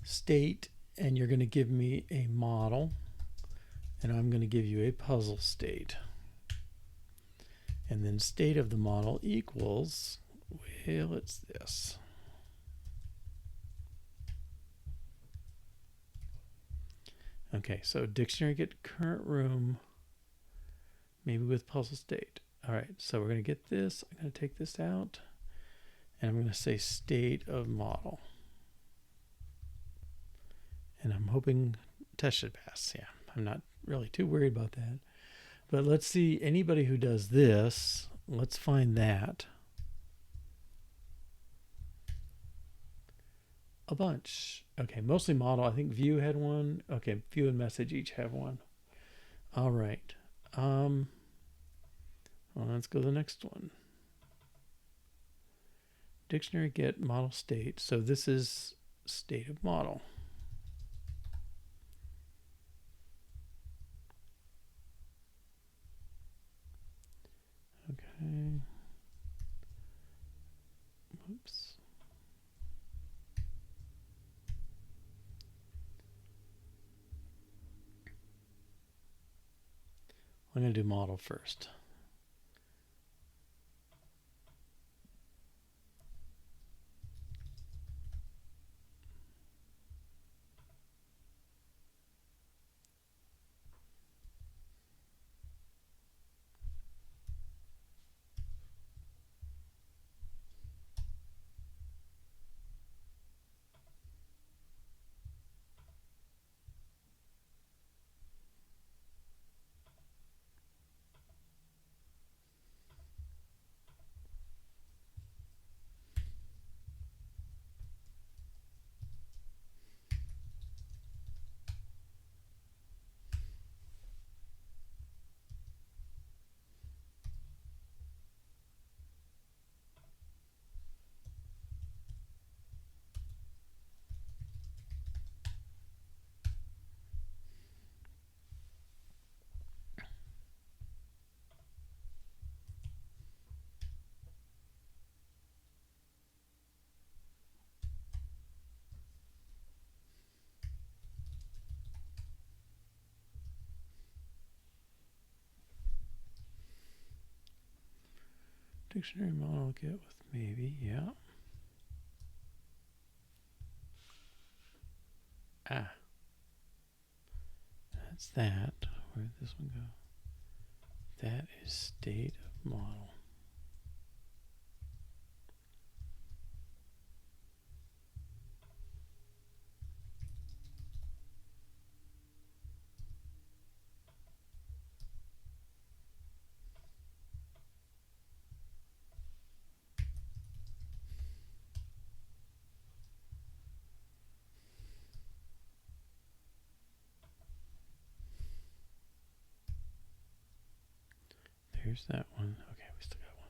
State and you're going to give me a model, and I'm going to give you a puzzle state. And then state of the model equals, well, it's this. Okay, so dictionary get current room, maybe with puzzle state. All right, so we're going to get this. I'm going to take this out, and I'm going to say state of model. And I'm hoping test should pass. Yeah, I'm not really too worried about that. But let's see, anybody who does this, let's find that. A bunch. Okay, mostly model. I think view had one. Okay, view and message each have one. All right. Well, let's go to the next one. Dictionary get model state. So this is state of model. Okay. Oops. I'm going to do model first. Dictionary model get with maybe, yeah. Ah. That's that. Where did this one go? That is state of model. There's that one. Okay, we still got one.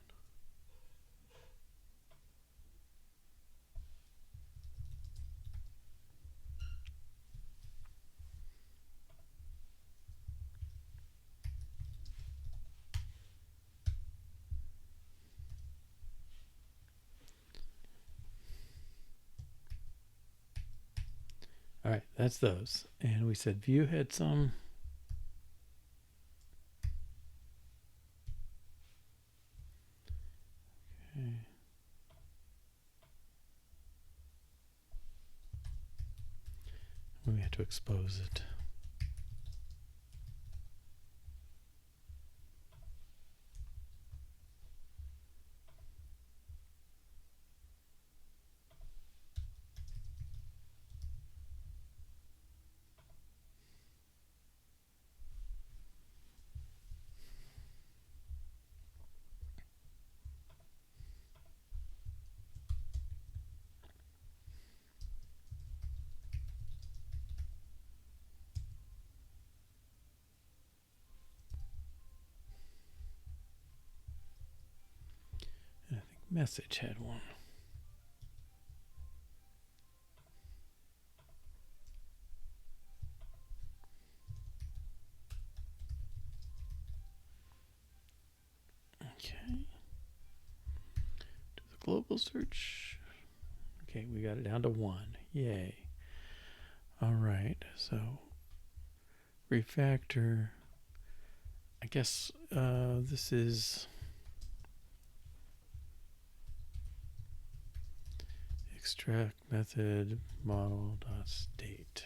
All right, that's those. And we said view had some. Okay. We have to expose it. And I think message had one. Okay. Do the global search. Okay, we got it down to one. Yay. All right, so refactor. I guess this is extract method model.state.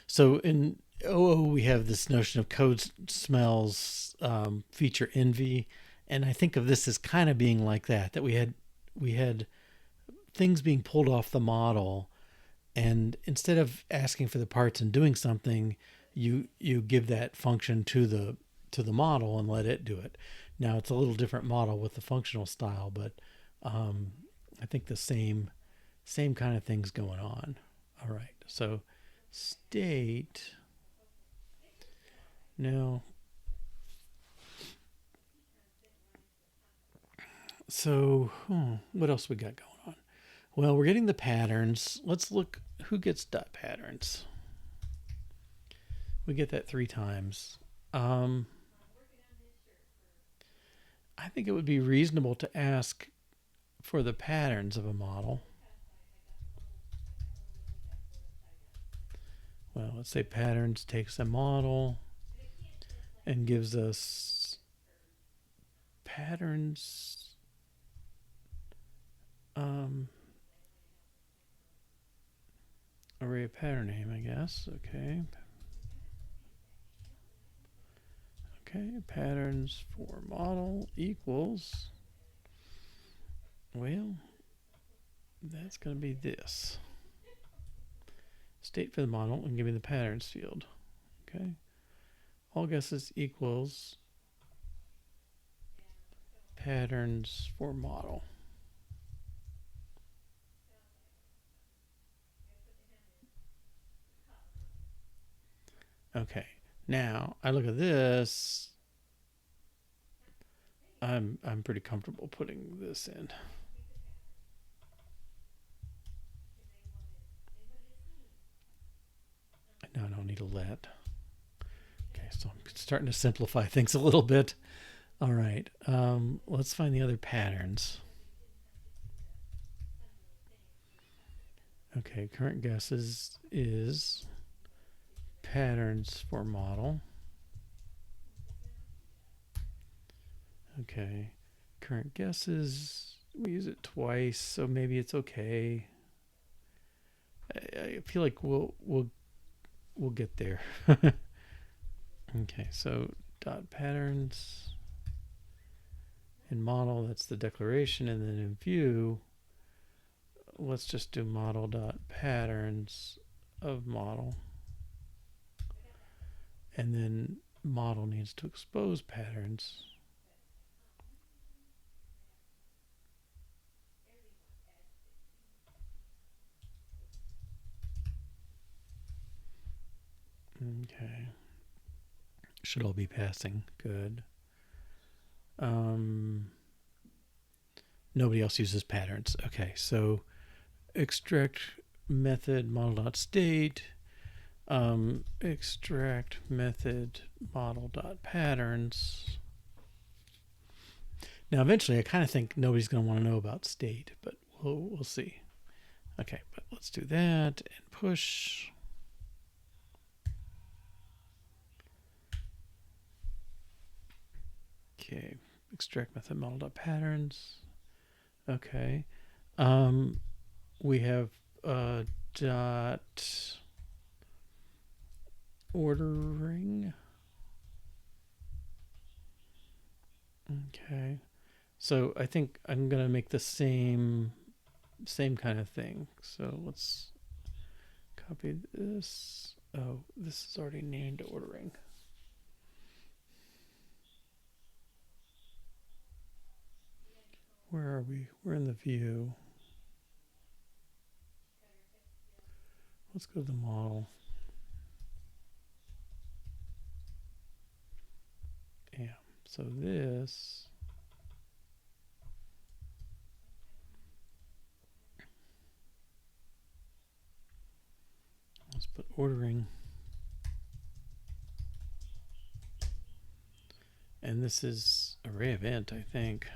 So in OO, we have this notion of code smells feature envy, and I think of this as kind of being like that. That we had things being pulled off the model, and instead of asking for the parts and doing something, you give that function to the model and let it do it. Now it's a little different model with the functional style, but I think the same kind of things going on. All right, so state. Now, so what else we got going on? Well, we're getting the patterns. Let's look who gets dot patterns. We get that 3 times. I think it would be reasonable to ask for the patterns of a model. Well, let's say patterns takes a model and gives us patterns. Array of pattern name, I guess. Okay. Okay, patterns for model equals, well, that's going to be this. State for the model and give me the patterns field. Okay. All guesses equals patterns for model. Okay. Now I look at this. I'm pretty comfortable putting this in. Now I don't need a let. Okay, so I'm starting to simplify things a little bit. All right, let's find the other patterns. Okay, current guesses is patterns for model. Okay, current guesses, we use it twice, so maybe it's okay. I feel like we'll get there. Okay, so dot patterns in model, that's the declaration, and then in view, let's just do model dot patterns of model, and then model needs to expose patterns. Okay, should all be passing. Good. Nobody else uses patterns. Okay, so extract method model.state, extract method model.patterns. Now eventually I kind of think nobody's going to want to know about state, but we'll see. Okay, but let's do that and push. Okay, extract method model.patterns. Okay. We have dot ordering. Okay. So I think I'm going to make the same kind of thing. So let's copy this. Oh, this is already named ordering. Where are we? We're in the view. Let's go to the model. Yeah, so this let's put ordering. And this is array event, I think.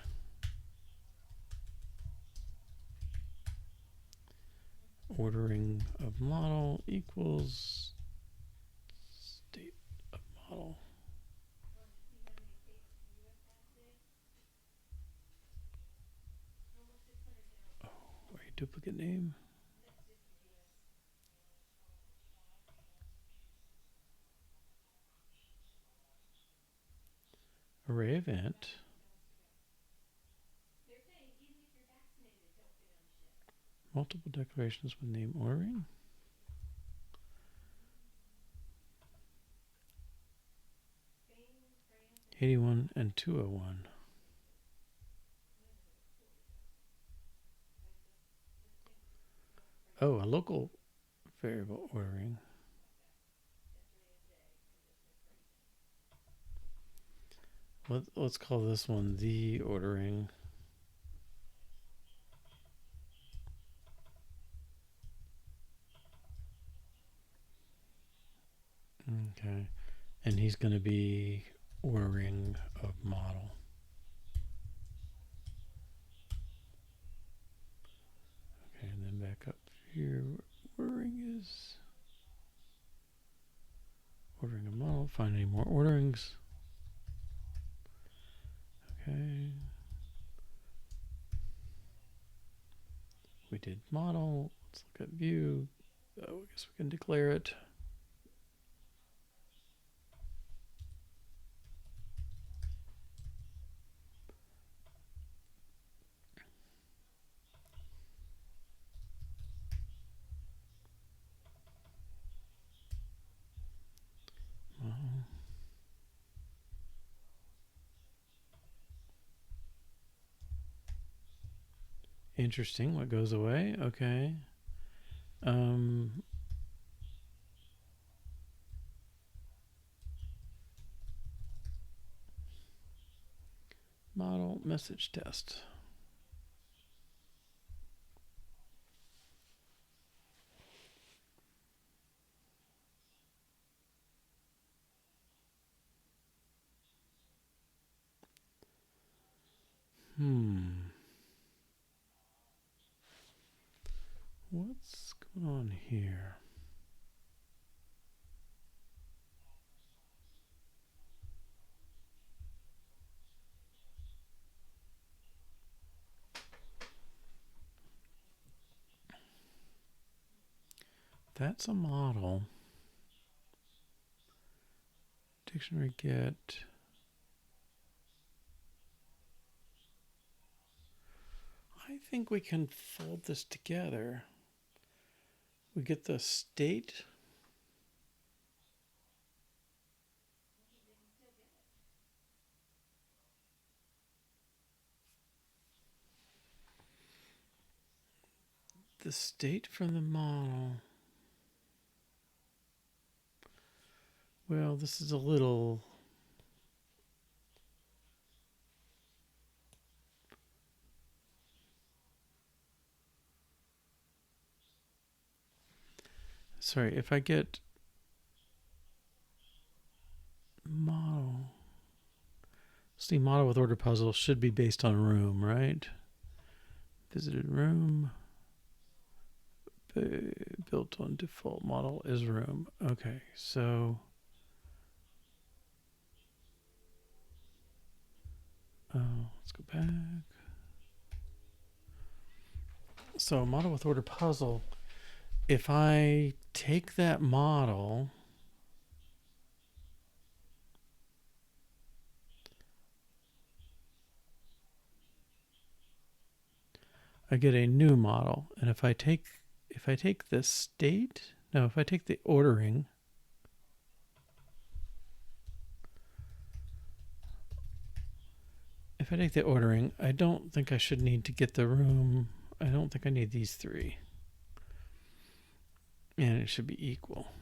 Ordering of model equals state of model. Oh, a duplicate name. Array event. Multiple declarations with name ordering. '81 and 201. Oh, a local variable ordering. Let's call this one the ordering. Okay. And he's going to be ordering of model. Okay, and then back up here, ordering is ordering a model. Find any more orderings. Okay. We did model. Let's look at view. Oh, I guess we can declare it. Interesting. What goes away? Okay. Model message test. What's going on here? That's a model. Dictionary get. I think we can fold this together. We get the state. The state from the model. Well, this is a little. Sorry, if I get model. See, model with order puzzle should be based on room, right? Visited room. Built on default model is room. Okay, so. Let's go back. So model with order puzzle. If I take that model I get a new model. And if I take the state, no, if I take the ordering, I don't think I should need to get the room. I don't think I need these three. And it should be equal.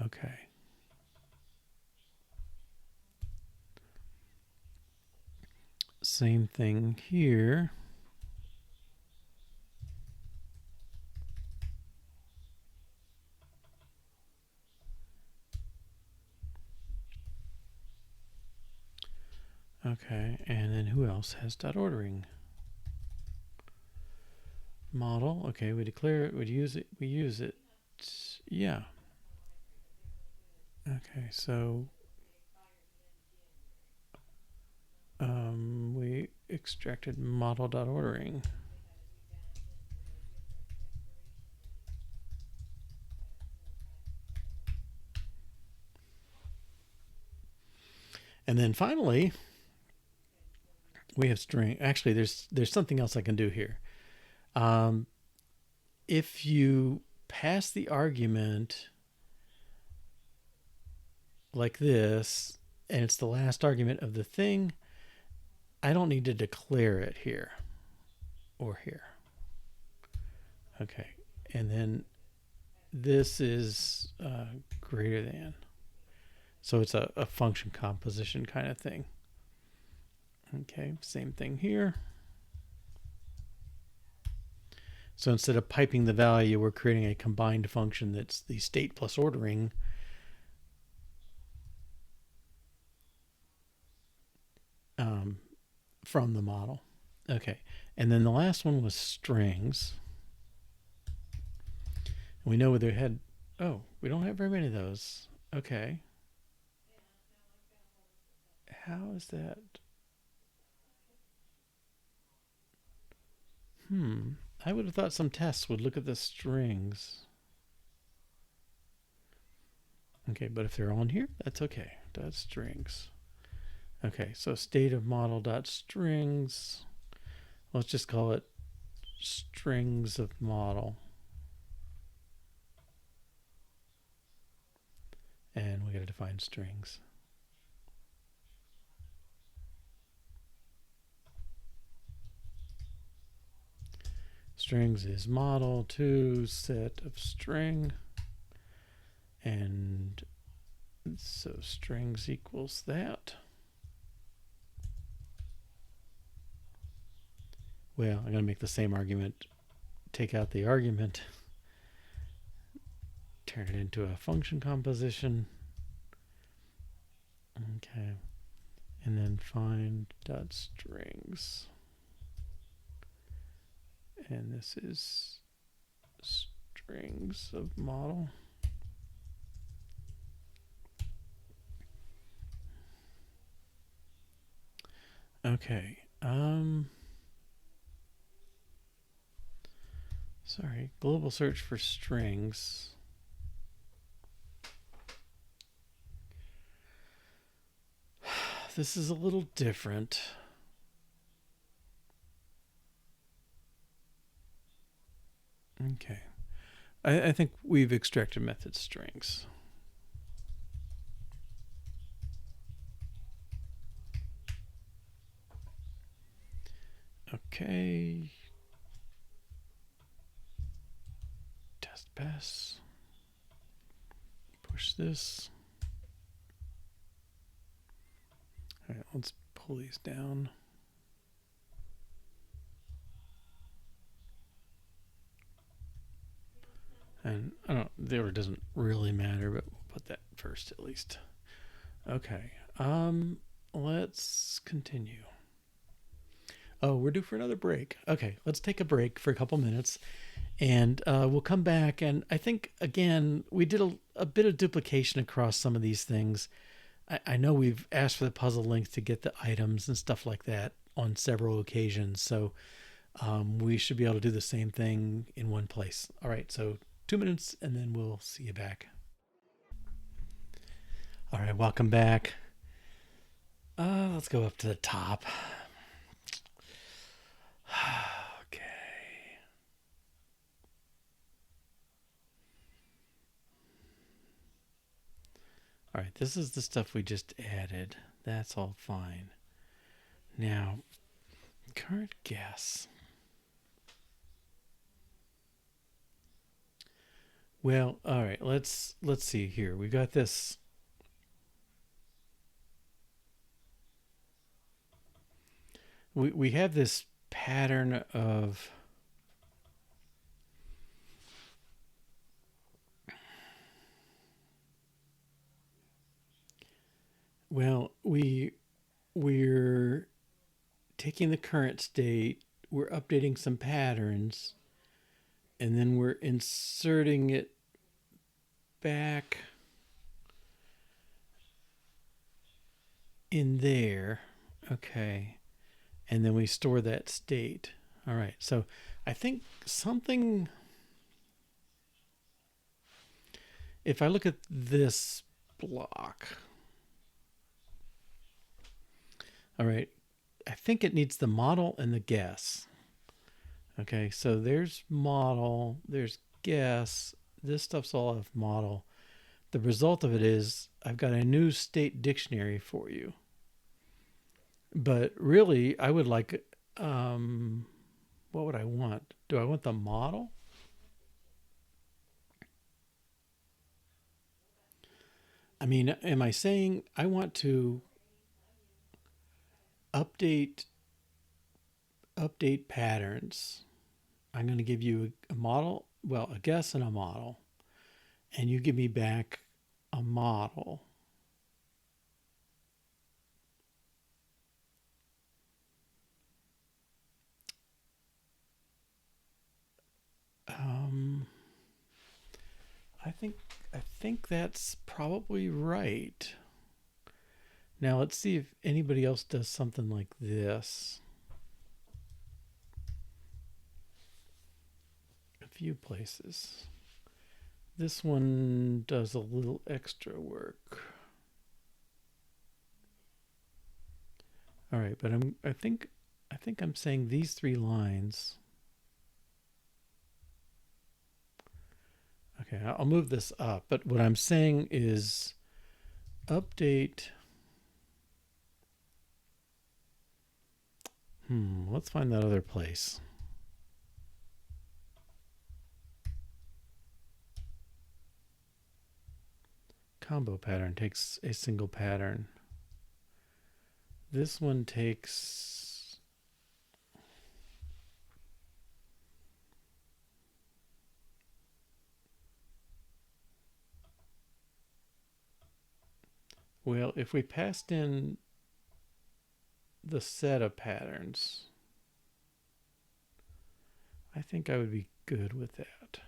Okay. Same thing here. Okay, and then who else has dot ordering? Model. Okay, we declare it, we use it, we use it. Yeah. Okay, so we extracted model.ordering. And then finally, we have string. Actually, there's something else I can do here. If you pass the argument like this, and it's the last argument of the thing, I don't need to declare it here or here. Okay, and then this is greater than. So it's a function composition kind of thing. Okay, same thing here. So instead of piping the value, we're creating a combined function that's the state plus ordering. From the model. Okay, and then the last one was strings. We know they had, oh, we don't have very many of those. Okay. How is that? I would have thought some tests would look at the strings. Okay, but if they're on here, that's okay. Dot strings. Okay, so state of model dot strings. Let's just call it strings of model. And we got to define strings. Strings is model to set of string. And so strings equals that. Well, I'm going to make the same argument. Take out the argument. Turn it into a function composition. Okay. And then find dot strings. And this is strings of model. Okay. Sorry, global search for strings. This is a little different. Okay. I think we've extracted method strings. Okay. Test pass. Push this. All right, let's pull these down. And I don't, the order doesn't really matter, but we'll put that first at least. Okay. Let's continue. Oh, we're due for another break. Okay, let's take a break for a couple minutes, and we'll come back. And I think, again, we did a bit of duplication across some of these things. I know we've asked for the puzzle links to get the items and stuff like that on several occasions, so we should be able to do the same thing in one place. All right, so 2 minutes, and then we'll see you back. All right, welcome back. Let's go up to the top. Okay. All right, this is the stuff we just added. That's all fine. Now, current guess. Well, all right, let's see here. We got this. We have this pattern of well, we we're taking the current state, we're updating some patterns, and then we're inserting it back in there. Okay. And then we store that state. All right. So I think something, if I look at this block, all right, I think it needs the model and the guess. Okay. So there's model, there's guess. This stuff's all of model. The result of it is I've got a new state dictionary for you. But really, I would like, what would I want? Do I want the model? I mean, am I saying I want to update patterns? I'm going to give you a model, well, a guess and a model, and you give me back a model. I think that's probably right. Now let's see if anybody else does something like this. A few places. This one does a little extra work. All right, but I think I'm saying these 3 lines. Okay, I'll move this up, but what I'm saying is update. Let's find that other place. Combo pattern takes a single pattern. This one takes, well, if we passed in the set of patterns, I think I would be good with that.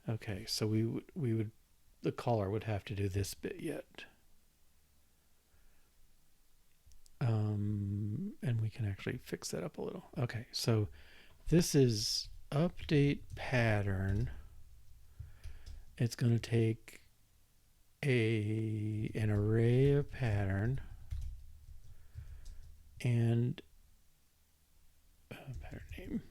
Okay, so we would the caller would have to do this bit yet. And we can actually fix that up a little. Okay, so this is update pattern. It's going to take an array of pattern and pattern name.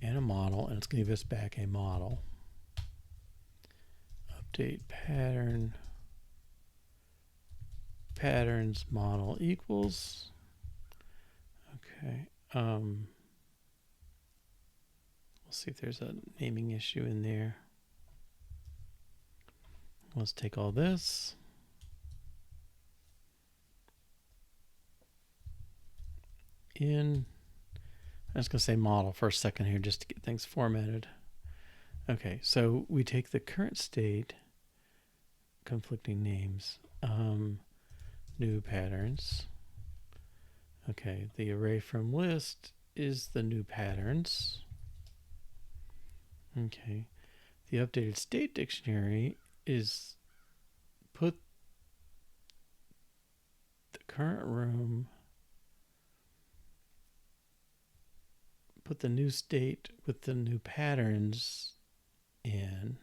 And a model, and it's going to give us back a model. Update pattern, patterns model equals. Okay. We'll see if there's a naming issue in there. Let's take all this. I'm just going to say model for a second here just to get things formatted. Okay, so we take the current state, conflicting names, new patterns. Okay, the array from list is the new patterns. Okay, the updated state dictionary is put the current room, put the new state with the new patterns in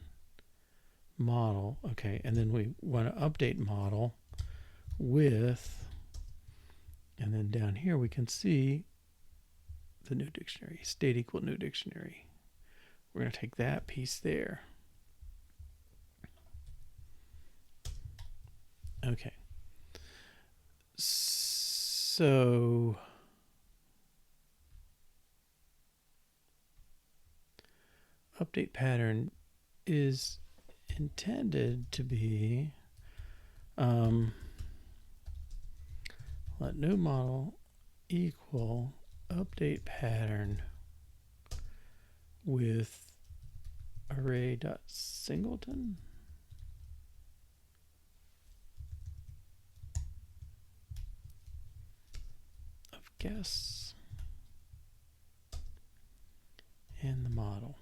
model. Okay, and then we want to update model with, and then down here we can see the new dictionary, state equal new dictionary. We're going to take that piece there. Okay. So update pattern is intended to be let new model equal update pattern with array.singleton. guess, and the model.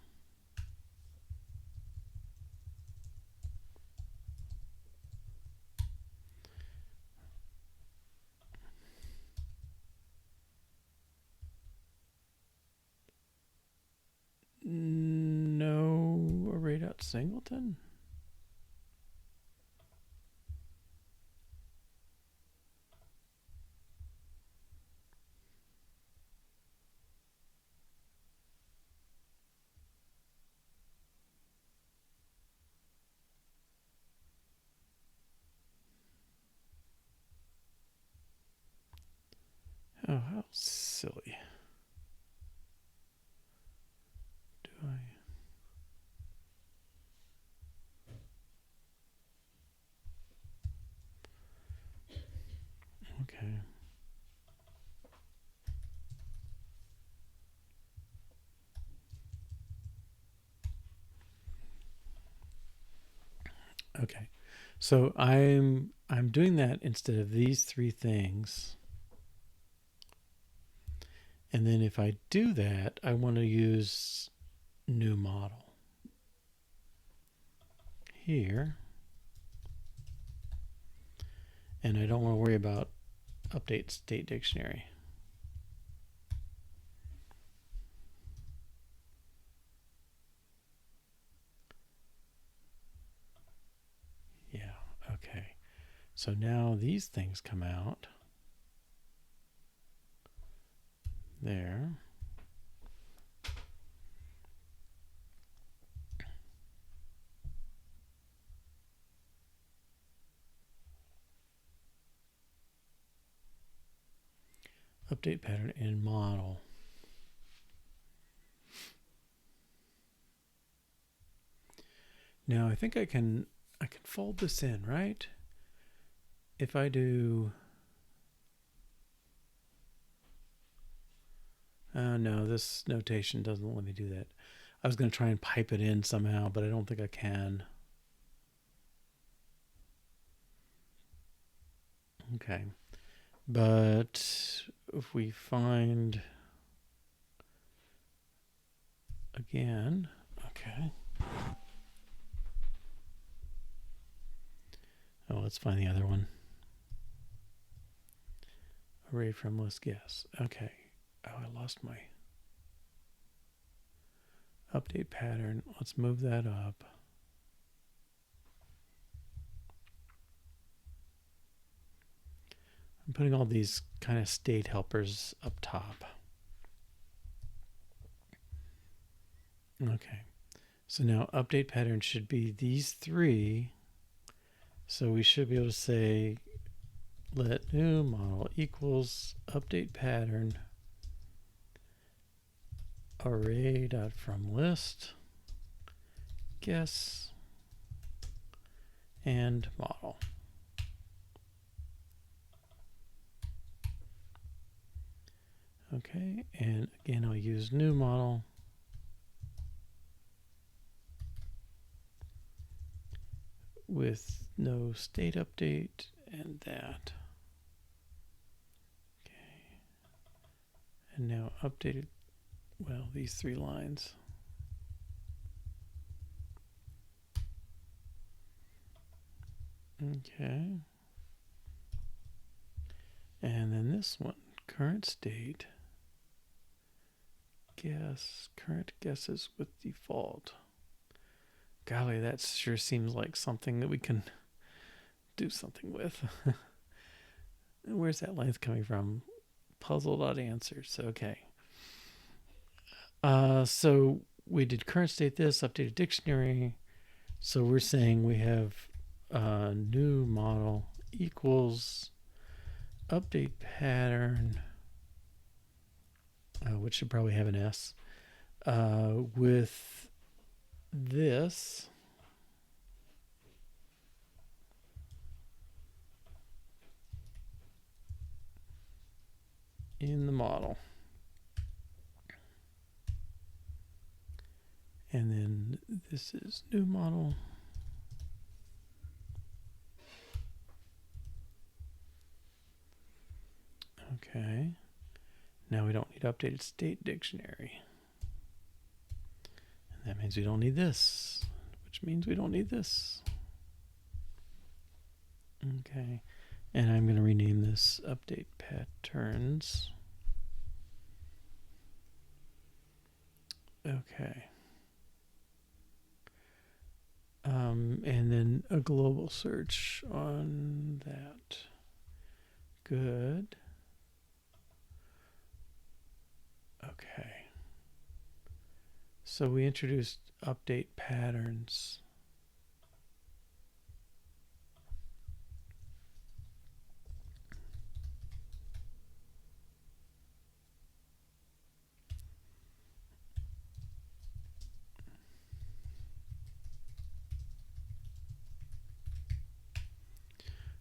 No array.singleton. Oh, how silly. Do I? Okay. Okay. So I'm doing that instead of these three things. And then if I do that, I want to use new model here. And I don't want to worry about update state dictionary. Yeah, okay. So now these things come out. There. Update pattern in model. Now I think I can fold this in, right? If I do no, this notation doesn't let me do that. I was going to try and pipe it in somehow, but I don't think I can. Okay. But if we find again, okay. Oh, let's find the other one. Array from list guess. Okay. Oh, I lost my update pattern. Let's move that up. I'm putting all these kind of state helpers up top. Okay. So now update pattern should be these three. So we should be able to say let new model equals update pattern array.fromList guess and model. Okay, and again I'll use new model. With no state update and that. Okay. And now updated, well, these three lines. Okay. And then this one, current state, guess, current guesses with default. Golly, that sure seems like something that we can do something with. Where's that line coming from? Puzzle.answers. Okay. So we did current state this, updated dictionary. So we're saying we have new model equals update pattern, which should probably have an S, with this in the model. And then this is new model. Okay. Now we don't need updated state dictionary. And that means we don't need this, which means we don't need this. Okay. And I'm going to rename this update patterns. Okay. And then a global search on that. Good. Okay. So we introduced update patterns.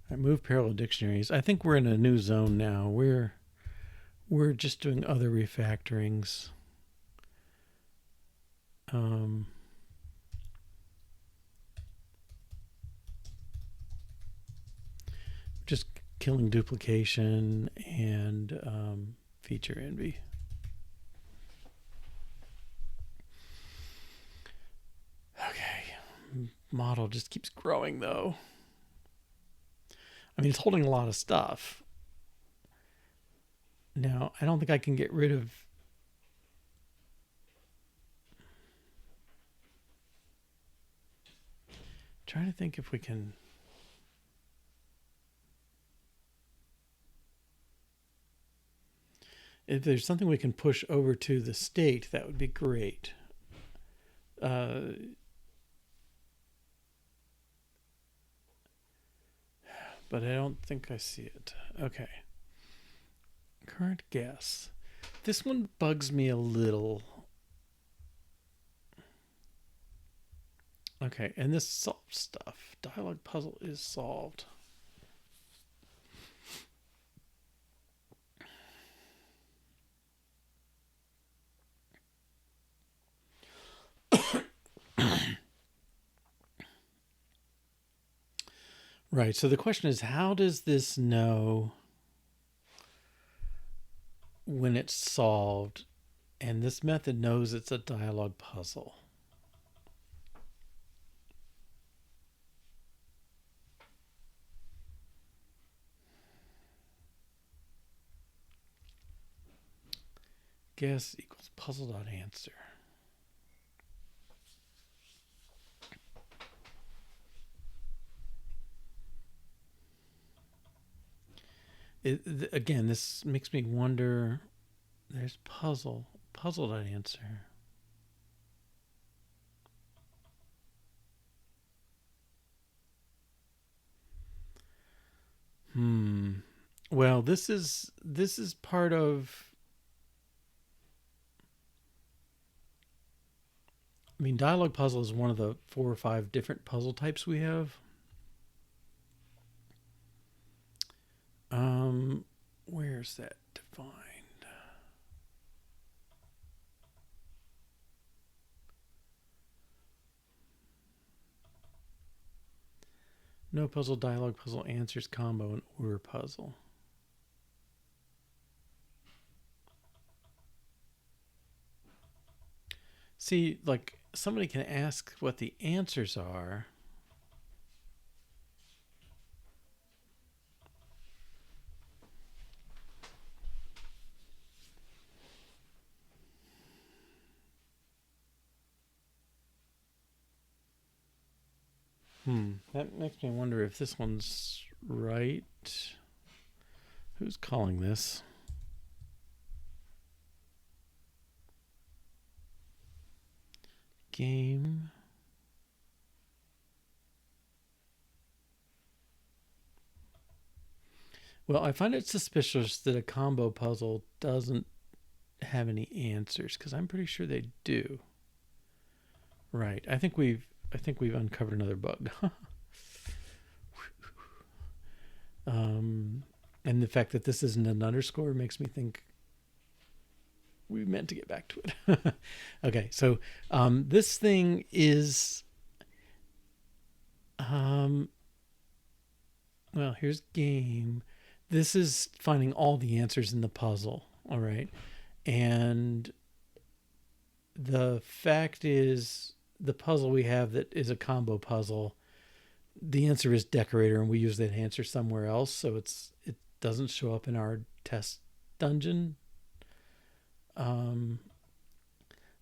I move parallel dictionaries. I think we're in a new zone now. We're just doing other refactorings. Just killing duplication and feature envy. Okay, model just keeps growing though. I mean, it's holding a lot of stuff. Now, I don't think I can get rid of... Trying to think if we can... If there's something we can push over to the state, that would be great. But I don't think I see it. Okay. Current guess. This one bugs me a little. Okay, and this solves stuff. Dialogue puzzle is solved. Right, so the question is, how does this know when it's solved? And this method knows it's a dialogue puzzle. Guess equals puzzle.answer. Again, this makes me wonder. There's puzzle.answer. Well, this is part of... I mean, dialogue puzzle is one of the 4 or 5 different puzzle types we have. Where's that defined? No puzzle, dialogue puzzle, answers combo, and order puzzle. See, like, somebody can ask what the answers are. That makes me wonder if this one's right. Who's calling this? Game. Well, I find it suspicious that a combo puzzle doesn't have any answers, because I'm pretty sure they do. Right. I think we've uncovered another bug. And the fact that this isn't an underscore makes me think we meant to get back to it. Okay, so this thing is... well, here's game. This is finding all the answers in the puzzle. All right. And the fact is, the puzzle we have that is a combo puzzle, the answer is decorator, and we use that answer somewhere else, so it doesn't show up in our test dungeon.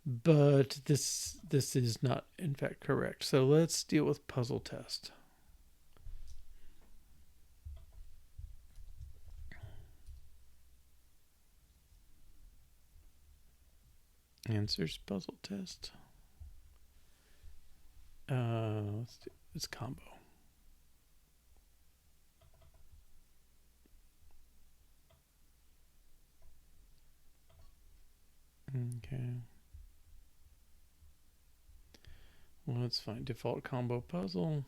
But this is not in fact correct. So let's deal with puzzle test. Answers puzzle test. Let's do it's combo. Okay. Well, let's find default combo puzzle.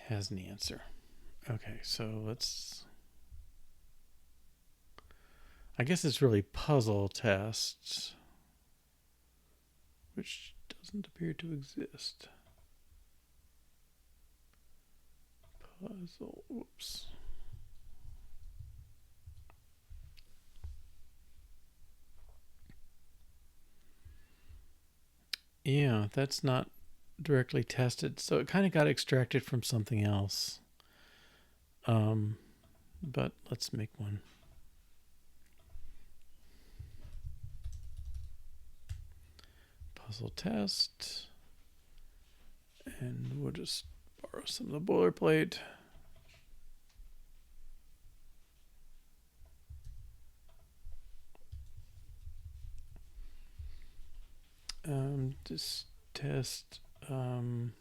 Has an answer. Okay, so let's. I guess it's really puzzle tests, which doesn't appear to exist. Puzzle. Whoops. Yeah, that's not directly tested, so it kind of got extracted from something else. But let's make one. Puzzle test, and we'll just borrow some of the boilerplate. Just test. Not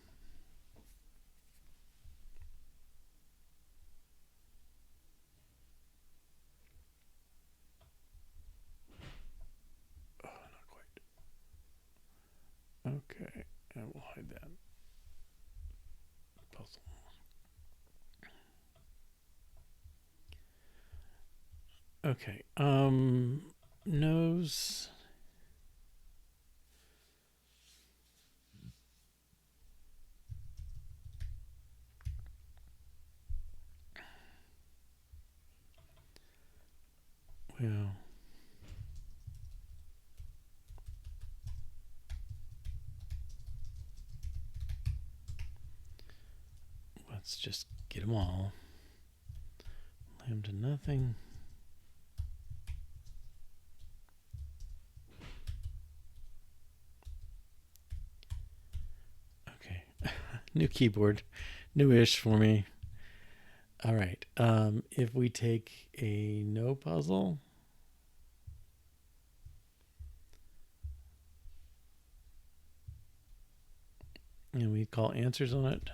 quite. Okay, I will hide that puzzle. Okay, nose. Well, let's just get them all. Lambda nothing. Okay, new keyboard, new-ish for me. All right, if we take a no puzzle, and we call answers on it.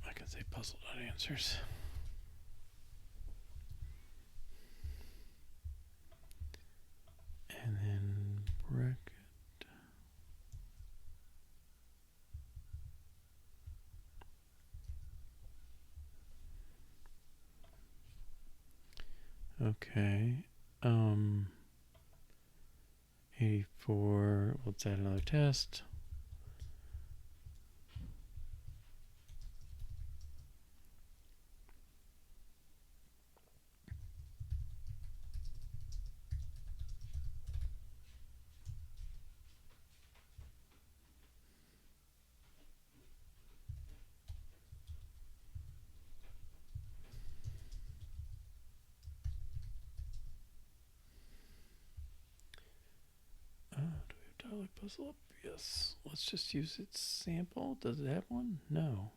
I can say puzzle.answers. And then bracket. Okay. 84. Let's add another test. Do we have dialog puzzle up? Yes. Let's just use its sample. Does it have one? No.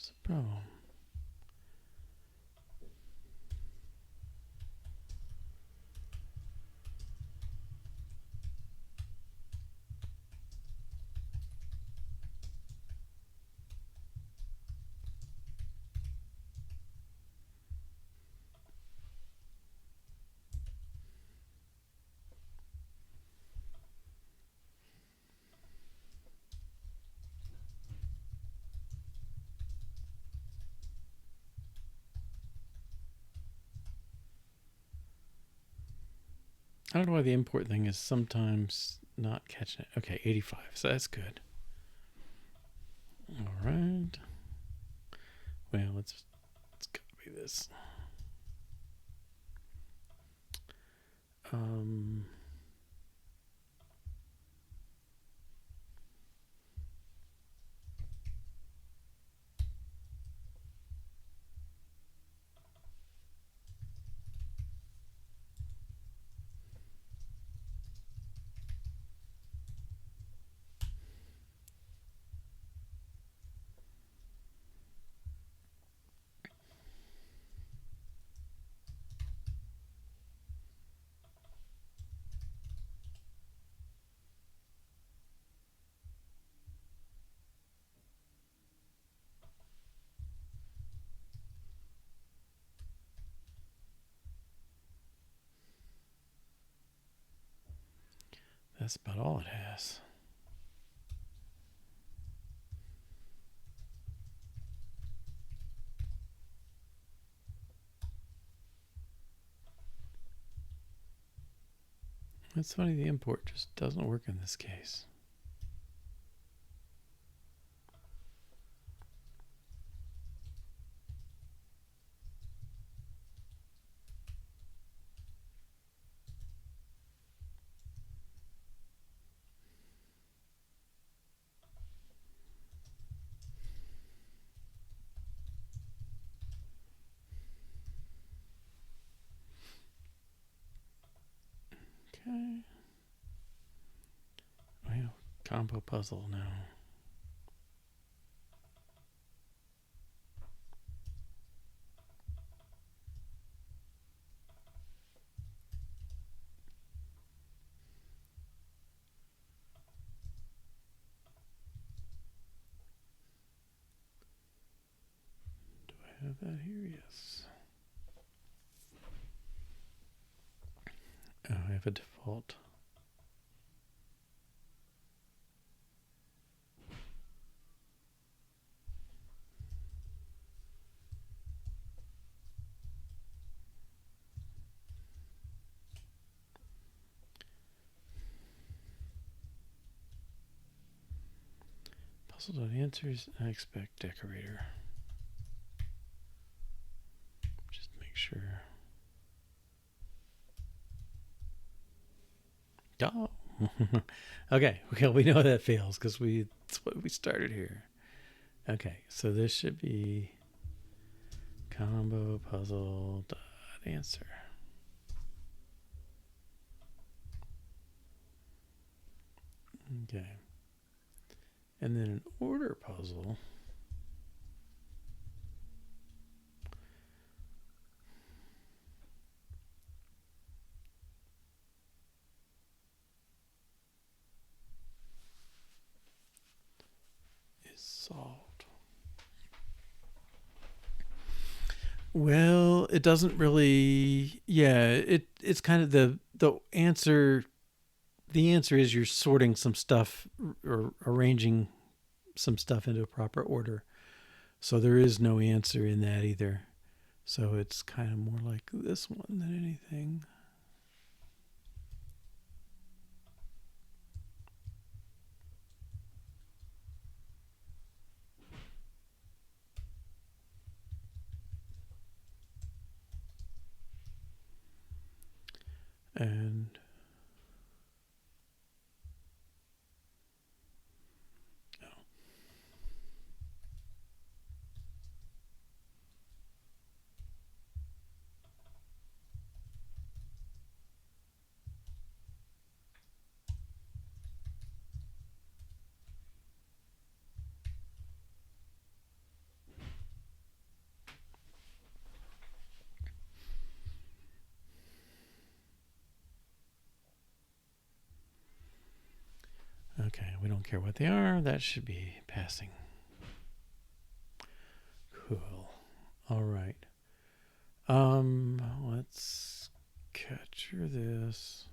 What's the problem? I don't know why the import thing is sometimes not catching it. Okay, 85, so that's good. All right. Well, let's copy this. That's about all it has. It's funny, the import just doesn't work in this case. Okay. Well, combo puzzle now. Do I have that here? Yes. Oh, I have a default. Puzzle.answers, I expect decorator. Just make sure. Oh. Okay, well, we know that fails because that's what we started here. Okay, so this should be combo puzzle dot answer. Okay. And then an order puzzle. Is solved. Well, it doesn't really. Yeah, it's kind of the answer. The answer is you're sorting some stuff or arranging some stuff into a proper order. So there is no answer in that either. So it's kind of more like this one than anything. And Okay, we don't care what they are. That should be passing. Cool. All right. Let's capture this.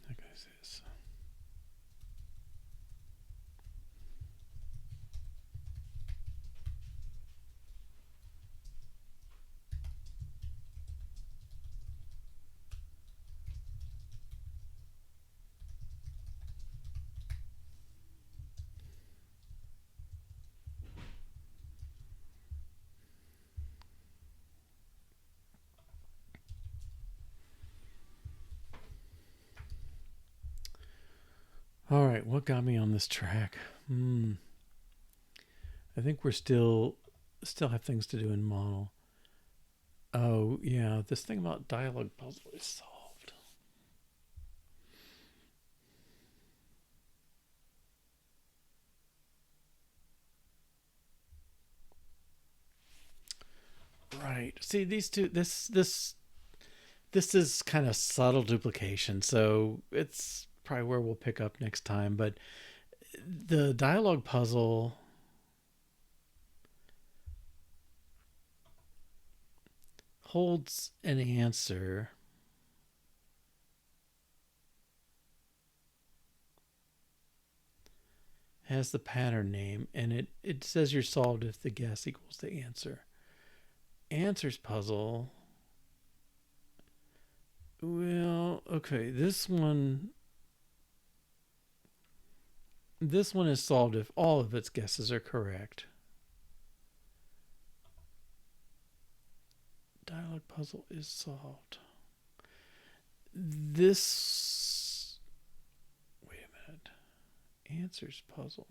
That guy's this. All right, what got me on this track? I think we're still have things to do in model. Oh yeah, this thing about dialogue puzzle is solved. Right. See, these two. This is kind of subtle duplication, so it's probably where we'll pick up next time. But the dialogue puzzle holds an answer. Has the pattern name, and it says you're solved if the guess equals the answer. Answers puzzle. Well, okay, this one is solved if all of its guesses are correct. Dialogue puzzle is solved. This, wait a minute. Answers puzzle.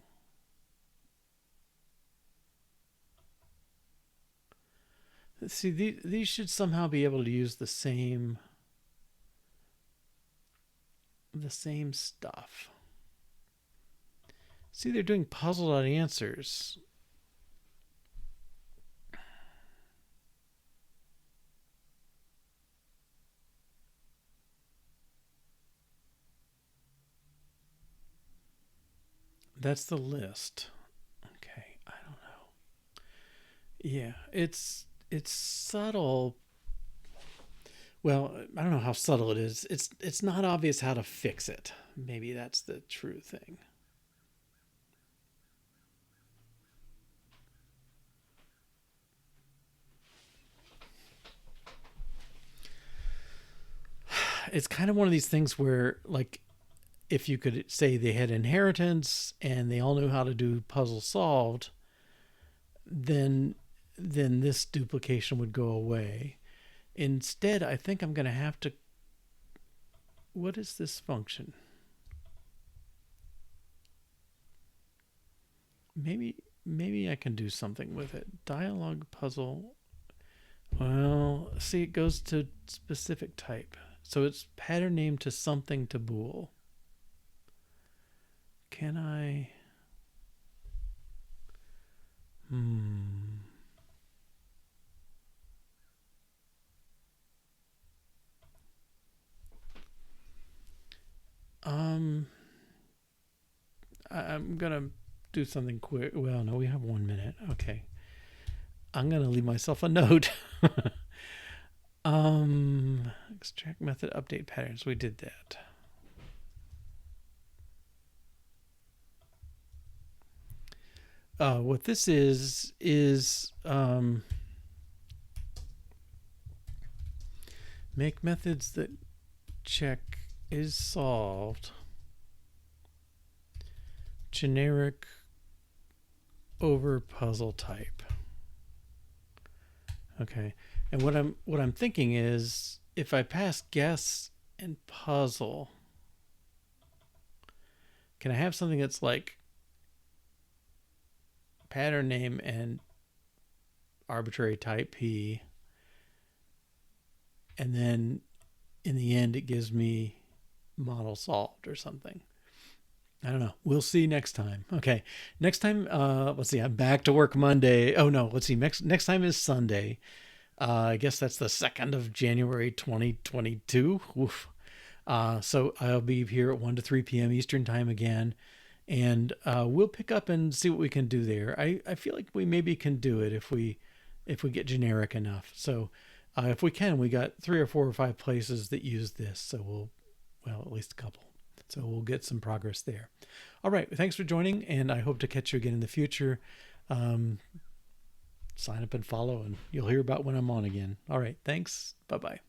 Let's see, these should somehow be able to use the same stuff. See, they're doing puzzle.answers. That's the list. Okay, I don't know. Yeah, it's subtle. Well, I don't know how subtle it is. It's not obvious how to fix it. Maybe that's the true thing. It's kind of one of these things where, like, if you could say they had inheritance and they all knew how to do puzzle solved, then this duplication would go away. Instead, I think I'm going to have to... What is this function? Maybe I can do something with it. Dialogue puzzle. Well, see, it goes to specific type. So it's pattern name to something to bool. Can I... I'm going to do something quick. Well, no, we have 1 minute. Okay. I'm going to leave myself a note. Extract method, update patterns. We did that. What this is make methods that check is solved. Generic over puzzle type. Okay. And what I'm thinking is if I pass guess and puzzle, can I have something that's like pattern name and arbitrary type P, and then in the end it gives me model solved or something? I don't know. We'll see next time. Okay. Next time, let's see. I'm back to work Monday. Oh no, let's see. Next time is Sunday. I guess that's the 2nd of January, 2022. Oof. So I'll be here at 1 to 3 p.m. Eastern time again, and we'll pick up and see what we can do there. I feel like we maybe can do it if we get generic enough. So if we can, we got 3 or 4 or 5 places that use this. So well, at least a couple. So we'll get some progress there. All right. Thanks for joining, and I hope to catch you again in the future. Sign up and follow, and you'll hear about when I'm on again. All right. Thanks. Bye-bye.